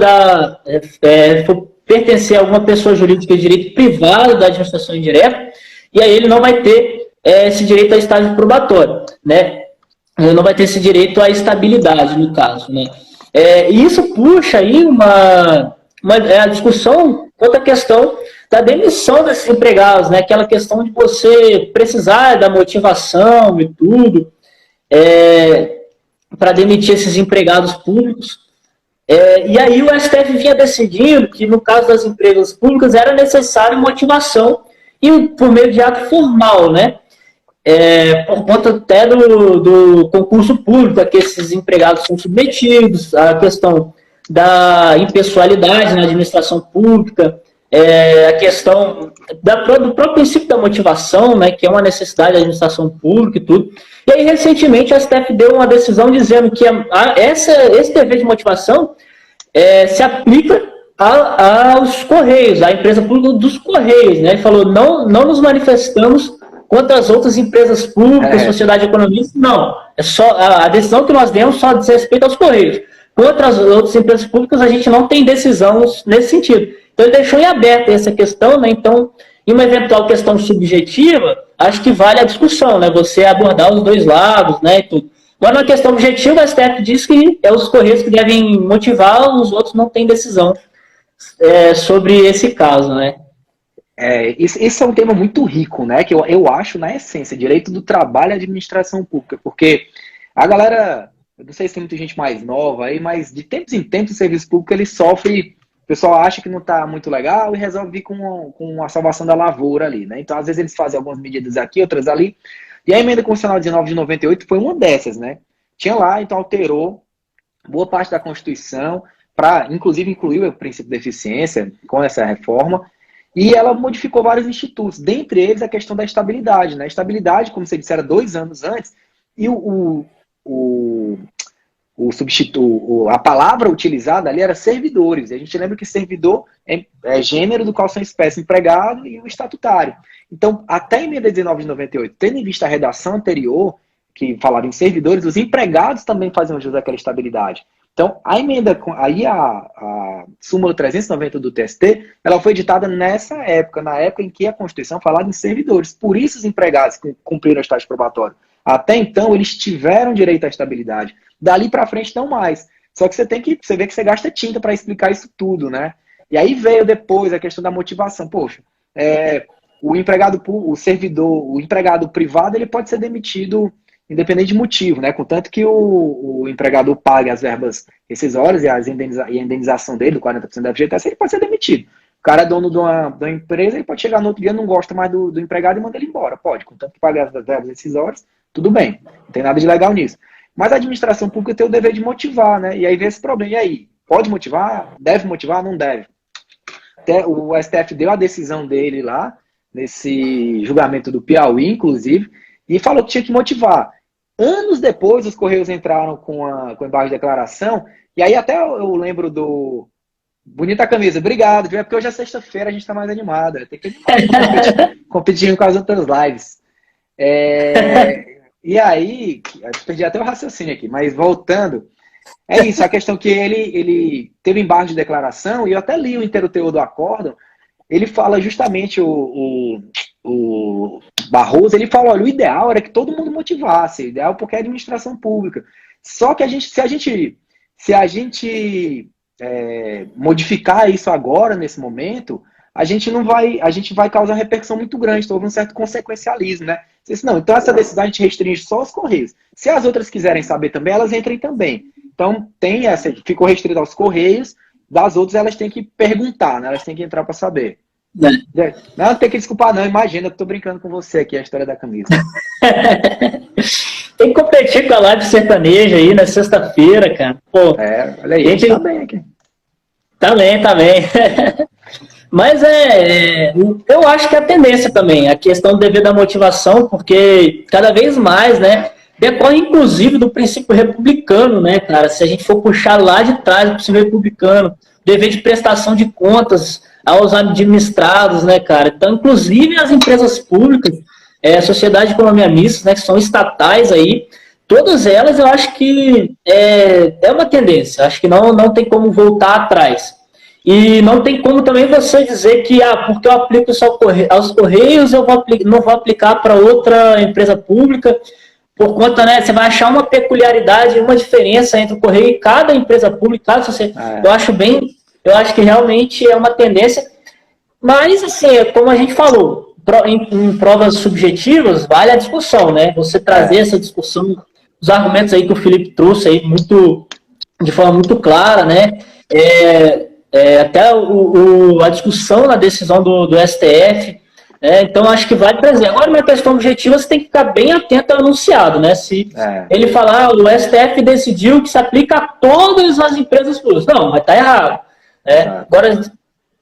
for pertencer a alguma pessoa jurídica de direito privado da administração indireta, e aí ele não vai ter esse direito a estágio probatório, né? Ele não vai ter esse direito à estabilidade, no caso, né? E isso puxa aí a discussão quanto à questão da demissão desses empregados, né? Aquela questão de você precisar da motivação e tudo para demitir esses empregados públicos. E aí o STF vinha decidindo que, no caso das empresas públicas, era necessário motivação e por meio de ato formal, né? Por conta até do concurso público a que esses empregados são submetidos, a questão da impessoalidade na administração pública, a questão do próprio princípio da motivação, né, que é uma necessidade da administração pública e tudo. E aí, recentemente, a STF deu uma decisão dizendo que esse dever de motivação se aplica aos Correios, à empresa pública dos Correios, né? Ele falou, não nos manifestamos contra as outras empresas públicas, sociedade economista, não. É só a decisão que nós demos só diz respeito aos Correios. Contra as outras empresas públicas, a gente não tem decisão nesse sentido. Então, ele deixou em aberto essa questão, né? Então, em uma eventual questão subjetiva, acho que vale a discussão, né? Você abordar os dois lados, né? E tudo. Agora, na questão objetiva, a STF diz que é os Correios que devem motivar, os outros não têm decisão sobre esse caso, né? Esse é um tema muito rico, né? Que eu acho, na essência, direito do trabalho e administração pública, porque a galera, eu não sei se tem muita gente mais nova aí, mas de tempos em tempos o serviço público ele sofre, o pessoal acha que não está muito legal e resolve vir com a salvação da lavoura ali, né? Então, às vezes eles fazem algumas medidas aqui, outras ali, e a emenda constitucional 19 de 98 foi uma dessas, né? Tinha lá, então alterou boa parte da Constituição, para inclusive incluir o princípio da eficiência com essa reforma, e ela modificou vários institutos, dentre eles a questão da estabilidade. Né? A estabilidade, como você disse, era 2 anos antes, e a palavra utilizada ali era servidores. E a gente lembra que servidor é gênero do qual são espécie empregado e o estatutário. Então, até a emenda 19 de 98, tendo em vista a redação anterior, que falava em servidores, os empregados também faziam jus àquela estabilidade. Então, a emenda, aí a súmula 390 do TST, ela foi editada nessa época, na época em que a Constituição falava em servidores. Por isso os empregados que cumpriram o estágio probatório. Até então, eles tiveram direito à estabilidade. Dali para frente, não mais. Só que você vê que você gasta tinta para explicar isso tudo, né? E aí veio depois a questão da motivação. Poxa, o empregado privado, ele pode ser demitido independente de motivo, né? Contanto que o empregador pague as verbas rescisórias e a indenização dele, do 40% da FGTS, ele pode ser demitido. O cara é dono de uma empresa, ele pode chegar no outro dia, não gosta mais do empregado e manda ele embora. Pode, contanto que pague as verbas rescisórias, tudo bem. Não tem nada de legal nisso. Mas a administração pública tem o dever de motivar, né? E aí vem esse problema. E aí? Pode motivar? Deve motivar? Não deve. Até o STF deu a decisão dele lá, nesse julgamento do Piauí, inclusive, e falou que tinha que motivar. Anos depois, os Correios entraram com embargo de declaração, e aí até eu lembro do... Bonita camisa, obrigado, porque hoje é sexta-feira, a gente está mais animada, tem que competir com as outras lives. E aí, perdi até o raciocínio aqui, mas voltando, é isso, a questão que ele teve embargo de declaração, e eu até li o inteiro teor do acórdão, ele fala justamente, o Barroso, ele fala, olha, o ideal era que todo mundo motivasse, o ideal porque é administração pública. Só que se a gente modificar isso agora, nesse momento, a gente vai causar uma repercussão muito grande, houve um certo consequencialismo, né? Não, então essa decisão a gente restringe só os Correios. Se as outras quiserem saber também, elas entrem também. Então, ficou restrito aos Correios, das outras elas têm que perguntar, né? Elas têm que entrar para saber. Não tem que desculpar, não. Imagina que eu tô brincando com você aqui, a história da camisa. Tem que competir com a live sertaneja aí na sexta-feira, cara. Pô, olha aí, a gente tá bem aqui. Tá bem. Mas eu acho que é a tendência também, a questão do dever da motivação, porque cada vez mais, né, decorre inclusive do princípio republicano, né, cara? Se a gente for puxar lá de trás o princípio republicano, dever de prestação de contas aos administrados, né, cara? Então, inclusive as empresas públicas, a sociedade de economia mista, né, que são estatais aí, todas elas eu acho que é uma tendência, acho que não tem como voltar atrás. E não tem como também você dizer que, porque eu aplico só aos Correios, eu não vou aplicar para outra empresa pública, por conta, né, você vai achar uma peculiaridade, uma diferença entre o Correio e cada empresa pública, eu acho que realmente é uma tendência, mas, assim, como a gente falou, em provas subjetivas, vale a discussão, né? Você trazer essa discussão, os argumentos aí que o Felipe trouxe aí de forma muito clara, né? Até a discussão na decisão do STF, então acho que vale trazer. Agora, na questão objetiva, você tem que ficar bem atento ao enunciado, né? Se ele falar, o STF decidiu que se aplica a todas as empresas públicas. Não, mas tá errado. Agora,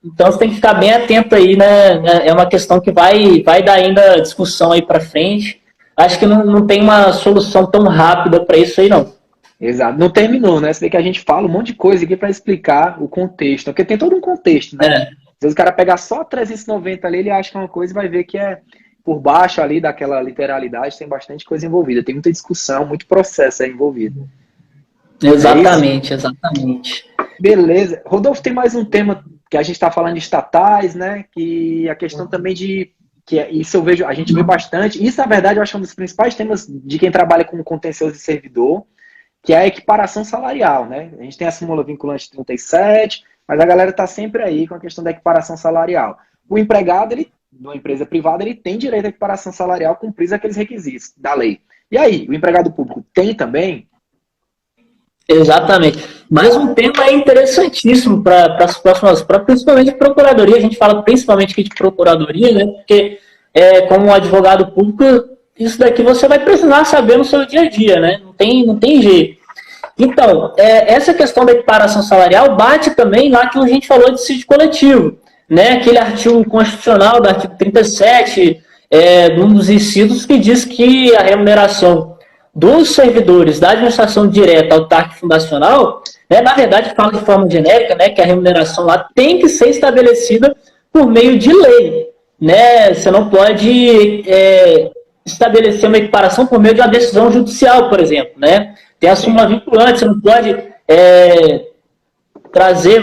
então você tem que ficar bem atento aí, né? É uma questão que vai dar ainda discussão aí para frente. Acho que não tem uma solução tão rápida para isso aí, não. Exato. Não terminou, né? Você vê que a gente fala um monte de coisa aqui para explicar o contexto. Porque tem todo um contexto, né? Às vezes o cara pegar só 390 ali, ele acha que é uma coisa e vai ver que por baixo ali daquela literalidade tem bastante coisa envolvida. Tem muita discussão, muito processo aí envolvido. Exatamente. Beleza. Rodolfo, tem mais um tema que a gente está falando de estatais, né? Que a questão também de isso eu vejo, a gente vê bastante. Isso, na verdade, eu acho um dos principais temas de quem trabalha com contencioso de servidor, que é a equiparação salarial, né? A gente tem a súmula vinculante 37, mas a galera está sempre aí com a questão da equiparação salarial. O empregado, ele, numa empresa privada, ele tem direito à equiparação salarial, cumprir aqueles requisitos da lei. E aí, o empregado público tem também? Exatamente. Mais um tema interessantíssimo para as próximas, principalmente de procuradoria. A gente fala principalmente aqui de procuradoria, né? Porque, como advogado público, isso daqui você vai precisar saber no seu dia a dia, né? Não tem jeito. Então, essa questão da equiparação salarial bate também lá que a gente falou de dissídio coletivo, né? Aquele artigo constitucional do artigo 37, um dos incisos que diz que a remuneração dos servidores da administração direta, autárquica e fundacional, né, na verdade, fala de forma genérica, né, que a remuneração lá tem que ser estabelecida por meio de lei. Né? Você não pode estabelecer uma equiparação por meio de uma decisão judicial, por exemplo. Né? Tem a súmula vinculante, você não pode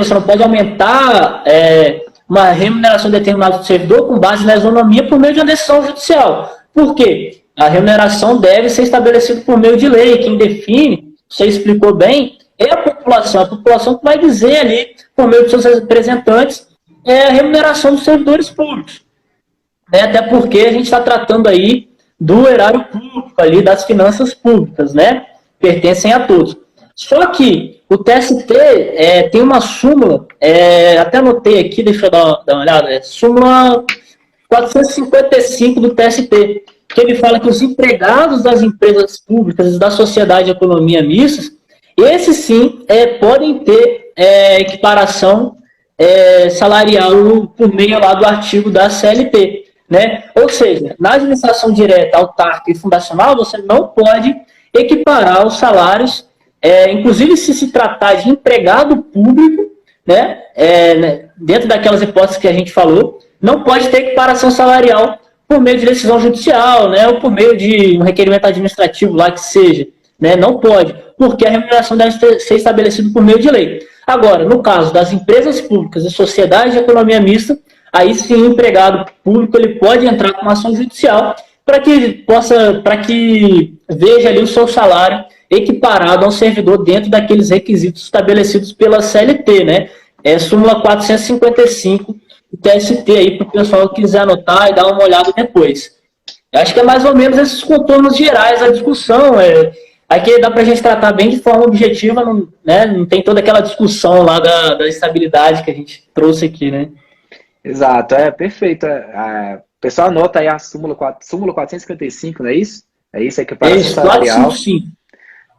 você não pode aumentar uma remuneração de determinado servidor com base na isonomia por meio de uma decisão judicial. Por quê? A remuneração deve ser estabelecida por meio de lei. Quem define, você explicou bem, é a população. A população que vai dizer ali, por meio de seus representantes, a remuneração dos servidores públicos. Até porque a gente está tratando aí do erário público, ali, das finanças públicas, né? Pertencem a todos. Só que o TST tem uma súmula, até anotei aqui, deixa eu dar uma olhada, súmula 455 do TST, que ele fala que os empregados das empresas públicas e da sociedade de economia mistas, esses sim podem ter equiparação salarial por meio lá do artigo da CLT. Né? Ou seja, na administração direta, autárquica e fundacional, você não pode equiparar os salários, inclusive se tratar de empregado público, né? Dentro daquelas hipóteses que a gente falou, não pode ter equiparação salarial por meio de decisão judicial, né, ou por meio de um requerimento administrativo lá que seja. Né, não pode, porque a remuneração deve ser estabelecida por meio de lei. Agora, no caso das empresas públicas e sociedades de economia mista, aí sim o empregado público ele pode entrar com uma ação judicial para que veja ali o seu salário equiparado ao servidor dentro daqueles requisitos estabelecidos pela CLT, né? Súmula 455 do TST aí para o pessoal que quiser anotar e dar uma olhada depois. Eu acho que é mais ou menos esses contornos gerais da discussão. Aqui dá para a gente tratar bem de forma objetiva, não tem toda aquela discussão lá da estabilidade que a gente trouxe aqui, né? Exato, perfeito. O pessoal anota aí a súmula 455, não é isso? É isso, a equiparação salarial. Sim.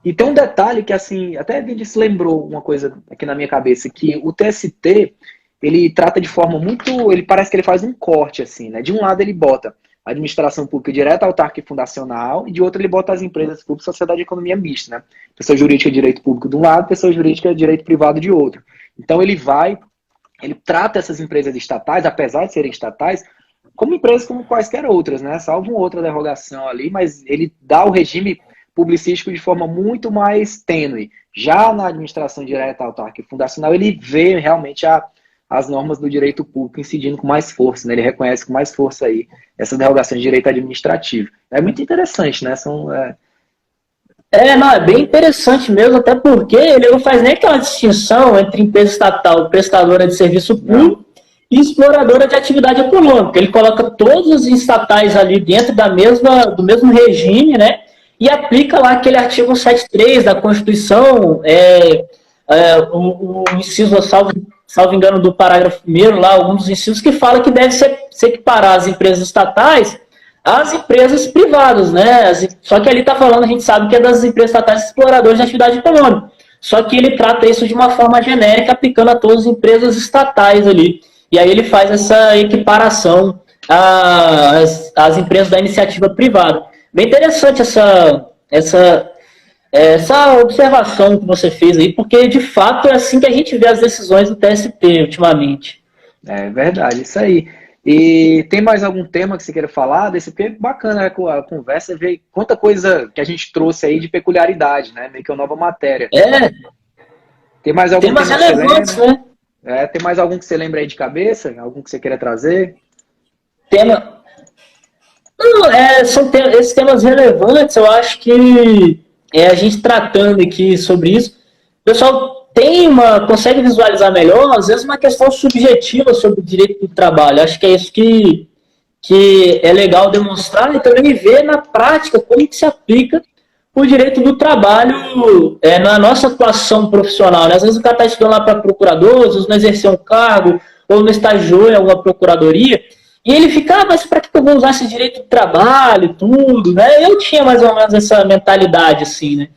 E tem um detalhe que, assim, até a gente se lembrou uma coisa aqui na minha cabeça, que o TST, ele trata de forma muito... Parece que ele faz um corte, assim, né? De um lado ele bota a administração pública direta, autárquica e fundacional, e de outro ele bota as empresas públicas, sociedade de economia mista, né? Pessoa jurídica de direito público de um lado, pessoa jurídica de direito privado de outro. Então ele trata essas empresas estatais, apesar de serem estatais, como empresas como quaisquer outras, né? Salvo uma outra derrogação ali, mas ele dá o regime publicístico de forma muito mais tênue. Já na administração direta, autárquica e fundacional, ele vê realmente as normas do direito público incidindo com mais força, né? Ele reconhece com mais força aí essa derrogação de direito administrativo. É muito interessante, né? É bem interessante mesmo, até porque ele não faz nem aquela distinção entre empresa estatal, prestadora de serviço público e exploradora de atividade econômica. Ele coloca todos os estatais ali dentro do mesmo regime, né? E aplica lá aquele artigo 73 da Constituição, o inciso, salvo engano, do parágrafo 1º, lá, alguns dos incisos que fala que deve se equiparar as empresas estatais às empresas privadas, né? Só que ali está falando, a gente sabe que é das empresas estatais exploradoras de atividade econômica. Só que ele trata isso de uma forma genérica, aplicando a todas as empresas estatais ali. E aí ele faz essa equiparação às empresas da iniciativa privada. Bem interessante essa observação que você fez aí, porque de fato é assim que a gente vê as decisões do TST ultimamente. É verdade, isso aí. E tem mais algum tema que você queira falar? Desse tema bacana, né? A conversa, ver quanta coisa que a gente trouxe aí de peculiaridade, né? Meio que uma nova matéria. Tem mais algum temas relevantes, né? Tem mais algum que você lembra aí de cabeça? Algum que você queira trazer? Não, esses temas relevantes, eu acho que a gente tratando aqui sobre isso, o pessoal consegue visualizar melhor, às vezes, uma questão subjetiva sobre o direito do trabalho. Acho que é isso que é legal demonstrar e também ver na prática como que se aplica o direito do trabalho na nossa atuação profissional. Né? Às vezes o cara está estudando lá para procurador, às vezes não exerceu um cargo, ou não estagiou em alguma procuradoria, e ele fica, mas para que eu vou usar esse direito do trabalho e tudo? Né? Eu tinha mais ou menos essa mentalidade assim, né?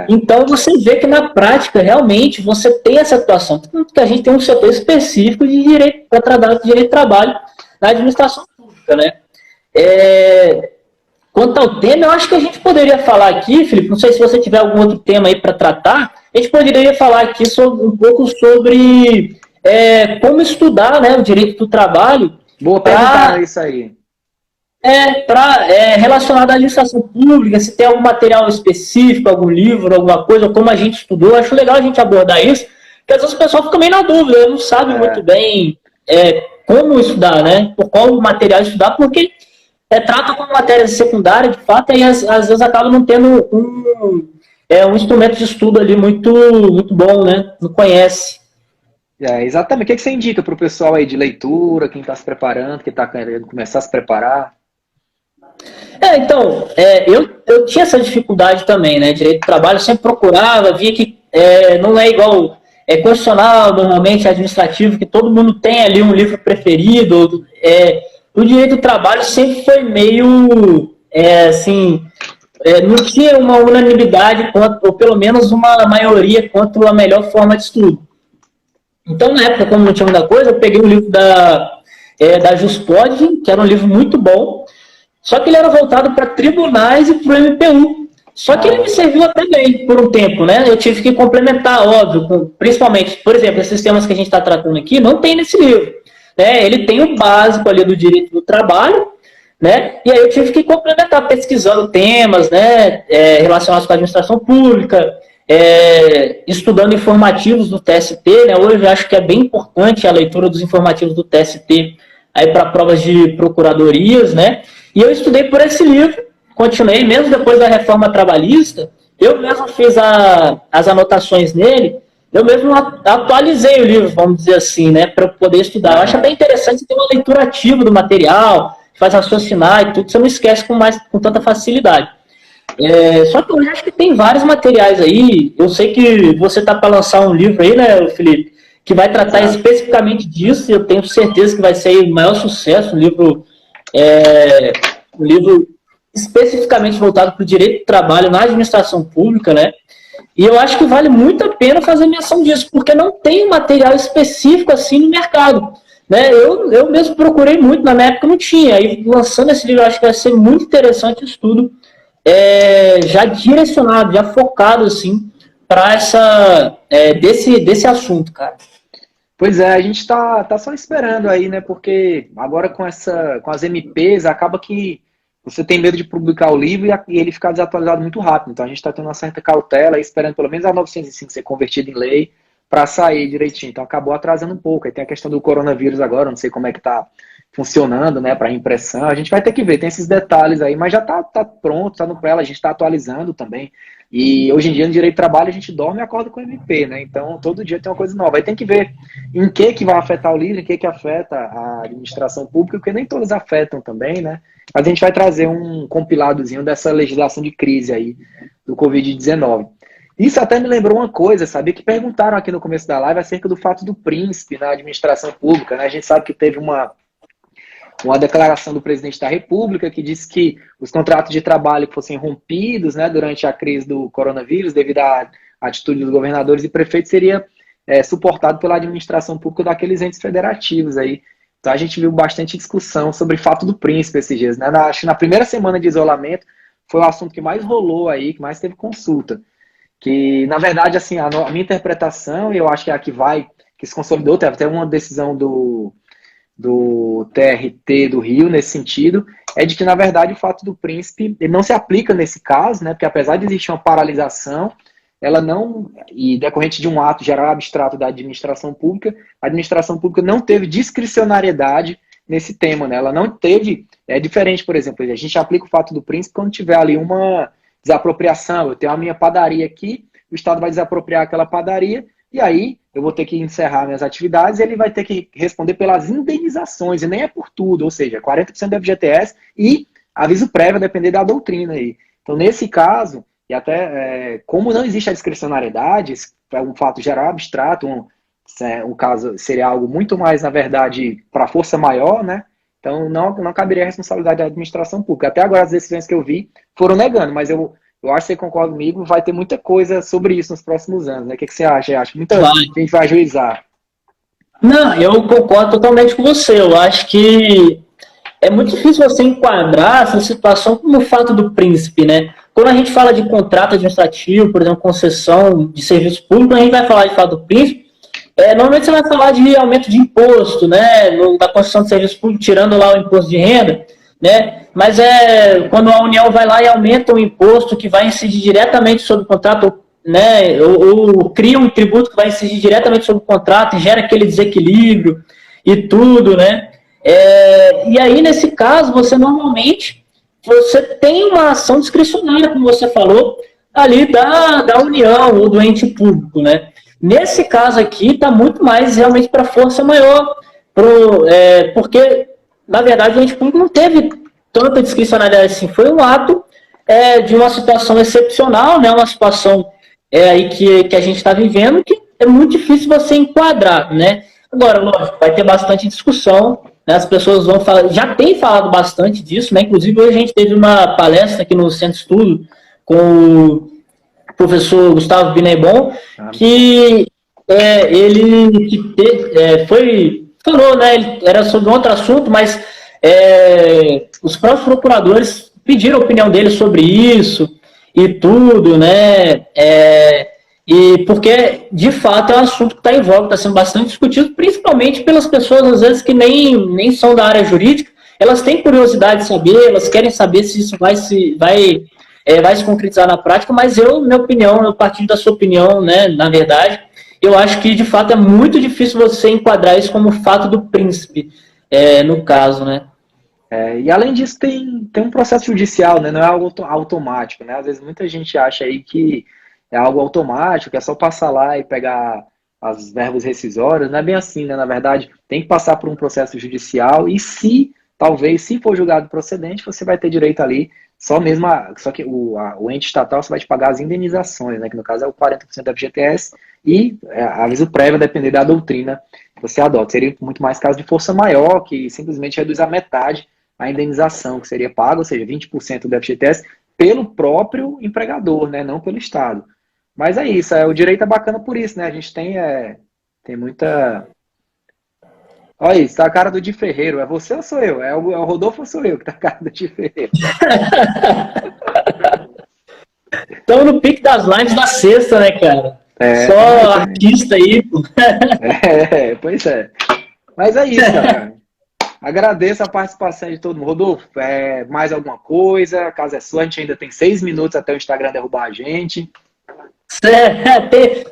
Então você vê que na prática realmente você tem essa atuação. Tanto que a gente tem um setor específico de direito para tratar de direito de trabalho na administração pública, né? Quanto ao tema, eu acho que a gente poderia falar aqui, Felipe, não sei se você tiver algum outro tema aí para tratar, a gente poderia falar aqui um pouco sobre como estudar, né, o direito do trabalho. Boa pergunta, isso aí. Relacionado à administração pública, se tem algum material específico, algum livro, alguma coisa, como a gente estudou, eu acho legal a gente abordar isso, porque às vezes o pessoal fica meio na dúvida, não sabe muito bem como estudar, né? Por qual material estudar, porque trata como matéria secundária, de fato, e às vezes acaba não tendo um instrumento de estudo ali muito, muito bom, né? Não conhece. Exatamente. O que você indica para o pessoal aí de leitura, quem está se preparando, quem está querendo começar a se preparar? Então, eu tinha essa dificuldade também, né? Direito do trabalho, eu sempre procurava, via que não é igual constitucional, normalmente administrativo, que todo mundo tem ali um livro preferido. O direito do trabalho sempre foi meio, assim, não tinha uma unanimidade, ou pelo menos uma maioria quanto a melhor forma de estudo. Então, na época, como não tinha muita coisa, eu peguei o livro da Juspod, que era um livro muito bom, só que ele era voltado para tribunais e para o MPU. Só que ele me serviu até bem por um tempo, né? Eu tive que complementar, óbvio, principalmente, por exemplo, esses temas que a gente está tratando aqui, não tem nesse livro. Né? Ele tem o básico ali do direito do trabalho, né? E aí eu tive que complementar pesquisando temas, né? Relacionados com a administração pública, estudando informativos do TST, né? Hoje eu acho que é bem importante a leitura dos informativos do TST aí para provas de procuradorias, né? E eu estudei por esse livro, continuei, mesmo depois da reforma trabalhista, eu mesmo fiz as anotações nele, eu mesmo atualizei o livro, vamos dizer assim, né, para poder estudar. Eu acho bem interessante ter uma leitura ativa do material, faz raciocinar e tudo, você não esquece com tanta facilidade. Só que eu acho que tem vários materiais aí, eu sei que você está para lançar um livro aí, né, Felipe, que vai tratar especificamente disso, e eu tenho certeza que vai ser o maior sucesso, um livro especificamente voltado para o direito do trabalho na administração pública, né? E eu acho que vale muito a pena fazer menção disso, porque não tem material específico assim no mercado. Né? Eu mesmo procurei muito, na minha época não tinha. Aí lançando esse livro, eu acho que vai ser muito interessante o estudo, já direcionado, já focado assim, para desse assunto, cara. Pois é, a gente tá só esperando aí, né? Porque agora com as MPs acaba que você tem medo de publicar o livro e ele ficar desatualizado muito rápido. Então a gente está tendo uma certa cautela, esperando pelo menos a 905 ser convertida em lei para sair direitinho. Então acabou atrasando um pouco. Aí tem a questão do coronavírus agora, não sei como é que está funcionando, né, para impressão. A gente vai ter que ver, tem esses detalhes aí, mas já tá pronto, tá no pré, a gente está atualizando também. E hoje em dia no direito de trabalho a gente dorme e acorda com o MP, né? Então todo dia tem uma coisa nova. Aí tem que ver em que vai afetar o livro, em que afeta a administração pública, porque nem todas afetam também, né? Mas a gente vai trazer um compiladozinho dessa legislação de crise aí do Covid-19. Isso até me lembrou uma coisa, sabia? Que perguntaram aqui no começo da live acerca do fato do príncipe na administração pública, né? A gente sabe que teve uma declaração do presidente da República que disse que os contratos de trabalho que fossem rompidos, né, durante a crise do coronavírus, devido à atitude dos governadores e prefeitos, seria suportado pela administração pública daqueles entes federativos aí. Então a gente viu bastante discussão sobre o fato do príncipe esses dias, né? Acho que na primeira semana de isolamento foi o assunto que mais rolou aí, que mais teve consulta. Que, na verdade, assim, a minha interpretação, e eu acho que é a que se consolidou, teve até uma decisão do TRT do Rio nesse sentido, é de que, na verdade, o fato do príncipe ele não se aplica nesse caso, né? Porque apesar de existir uma paralisação, ela não, e decorrente de um ato geral abstrato da administração pública, a administração pública não teve discricionariedade nesse tema, né? Ela não teve É diferente, por exemplo, a gente aplica o fato do príncipe quando tiver ali uma desapropriação. Eu tenho a minha padaria aqui, o Estado vai desapropriar aquela padaria, e aí eu vou ter que encerrar minhas atividades e ele vai ter que responder pelas indenizações, e nem é por tudo, ou seja, 40% do FGTS e aviso prévio a depender da doutrina aí. Então, nesse caso, e até como não existe a discricionariedade, é um fato geral abstrato, um caso seria algo muito mais, na verdade, para força maior, né? Então, não caberia a responsabilidade da administração pública. Até agora, as decisões que eu vi foram negando, mas eu acho que você concorda comigo, vai ter muita coisa sobre isso nos próximos anos, né? O que você acha? Eu acho que muita gente vai ajuizar. Não, eu concordo totalmente com você. Eu acho que é muito difícil você enquadrar essa situação como o fato do príncipe, né? Quando a gente fala de contrato administrativo, por exemplo, concessão de serviço público, a gente vai falar de fato do príncipe. Normalmente você vai falar de aumento de imposto, né? Da concessão de serviço público, tirando lá o imposto de renda, né? Mas quando a União vai lá e aumenta o imposto que vai incidir diretamente sobre o contrato, né? Ou cria um tributo que vai incidir diretamente sobre o contrato e gera aquele desequilíbrio e tudo, né? E aí, nesse caso, você tem uma ação discricionária, como você falou, ali da União ou do ente público, né? Nesse caso aqui, está muito mais realmente para força maior, porque, na verdade, o ente público não teve tanta discricionalidade assim. Foi um ato de uma situação excepcional, né? Uma situação aí que a gente está vivendo, que é muito difícil você enquadrar, né? Agora, lógico, vai ter bastante discussão, né? As pessoas vão falar, já tem falado bastante disso, né? Inclusive, hoje a gente teve uma palestra aqui no Centro de Estudo com o professor Gustavo Binebon, que falou, né? Ele era sobre um outro assunto, mas os próprios procuradores pediram a opinião dele sobre isso e tudo, né? E porque, de fato, é um assunto que está em voga, está sendo bastante discutido, principalmente pelas pessoas, às vezes, que nem são da área jurídica, elas têm curiosidade de saber, elas querem saber se isso vai se concretizar na prática, mas minha opinião, eu partilho da sua opinião, né, na verdade, eu acho que, de fato, é muito difícil você enquadrar isso como fato do príncipe, no caso, né? E além disso, tem um processo judicial, né? Não é algo automático, né? Às vezes muita gente acha aí que é algo automático, que é só passar lá e pegar as verbas rescisórias. Não é bem assim, né? Na verdade, tem que passar por um processo judicial e se for julgado procedente, você vai ter direito ali só que o ente estatal você vai te pagar as indenizações, né? Que no caso é o 40% da FGTS e aviso prévio a depender da doutrina que você adota. Seria muito mais caso de força maior, que simplesmente reduz a metade a indenização que seria paga, ou seja, 20% do FGTS pelo próprio empregador, né? Não pelo Estado. Mas é isso, o direito é bacana por isso, né? A gente tem muita... Olha isso, tá a cara do Di Ferreiro. É você ou sou eu? É o Rodolfo ou sou eu que tá a cara do Di Ferreiro? Estamos no pique das lives da sexta, né, cara? Só artista aí, pô. Pois é. Mas é isso, cara. Agradeço a participação de todo mundo. Rodolfo, mais alguma coisa? A casa é sua, a gente ainda tem 6 minutos até o Instagram derrubar a gente.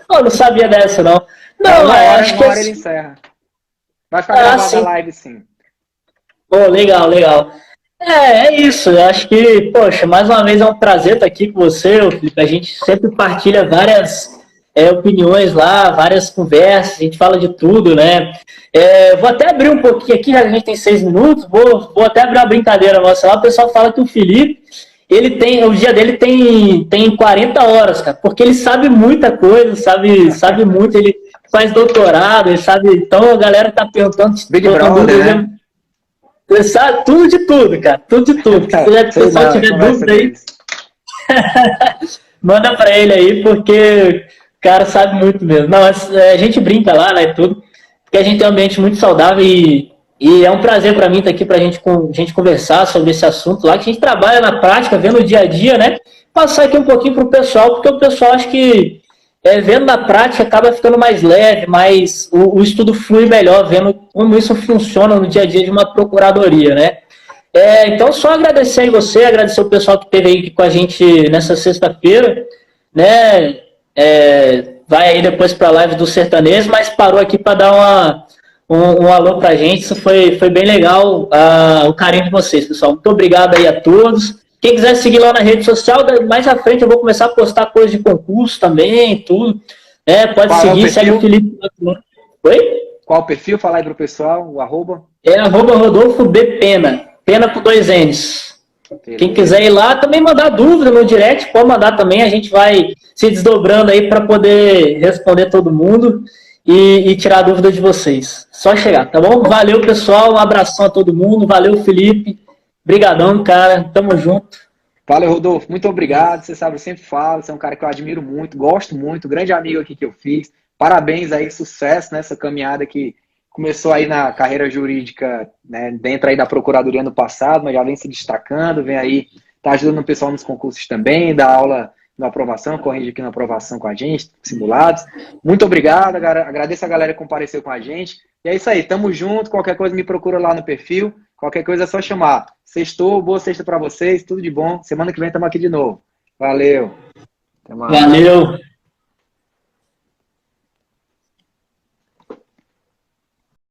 Eu não sabia dessa, não. Não, acho que ele encerra. Vai ficar gravada a live, sim. Pô, legal. É isso. Eu acho que, poxa, mais uma vez é um prazer estar aqui com você, Felipe. A gente sempre partilha várias opiniões lá, várias conversas, a gente fala de tudo, né? Vou até abrir um pouquinho aqui, já que a gente tem 6 minutos, vou até abrir uma brincadeira nossa lá. O pessoal fala que o Felipe, o dia dele tem 40 horas, cara, porque ele sabe muita coisa, sabe muito, ele faz doutorado, ele sabe, então a galera tá perguntando... Big Brother, né? Ele sabe tudo de tudo, cara, tudo de tudo. Se o pessoal tiver dúvida aí, manda pra ele aí, porque o cara sabe muito mesmo. Não, a gente brinca lá, né, tudo, porque a gente tem um ambiente muito saudável e é um prazer para mim estar aqui para a gente conversar sobre esse assunto lá, que a gente trabalha na prática, vendo o dia a dia, né? Passar aqui um pouquinho para o pessoal, porque o pessoal acho que vendo na prática acaba ficando mais leve, mais o estudo flui melhor, vendo como isso funciona no dia a dia de uma procuradoria, né? Então, só agradecer a você, agradecer o pessoal que esteve aí com a gente nessa sexta-feira, né? Vai aí depois para a live do sertanejo, mas parou aqui para dar um alô pra gente. Isso foi bem legal, o carinho de vocês, pessoal. Muito obrigado aí a todos. Quem quiser seguir lá na rede social, mais à frente eu vou começar a postar coisas de concurso também, tudo. Pode Qual é o seguir, perfil? segue o Felipe. Oi? Qual o perfil? Fala aí pro pessoal, o arroba. É @Rodolfo B Pena. Pena com 2 N's. Quem quiser ir lá, também mandar dúvida no direct, pode mandar também. A gente vai se desdobrando aí para poder responder todo mundo e tirar a dúvida de vocês. Só chegar, tá bom? Valeu, pessoal. Um abração a todo mundo. Valeu, Felipe. Obrigadão, cara. Tamo junto. Valeu, Rodolfo. Muito obrigado. Você sabe, eu sempre falo. Você é um cara que eu admiro muito, gosto muito. Grande amigo aqui que eu fiz. Parabéns aí, sucesso nessa caminhada que começou aí na carreira jurídica, né, dentro aí da Procuradoria no passado, mas já vem se destacando, vem aí, tá ajudando o pessoal nos concursos também, dá aula na aprovação, corrige aqui na aprovação com a gente, simulados. Muito obrigado, agradeço a galera que compareceu com a gente. E é isso aí, tamo junto, qualquer coisa me procura lá no perfil, qualquer coisa é só chamar. Sextou, boa sexta pra vocês, tudo de bom. Semana que vem estamos aqui de novo. Valeu. Até mais. Valeu.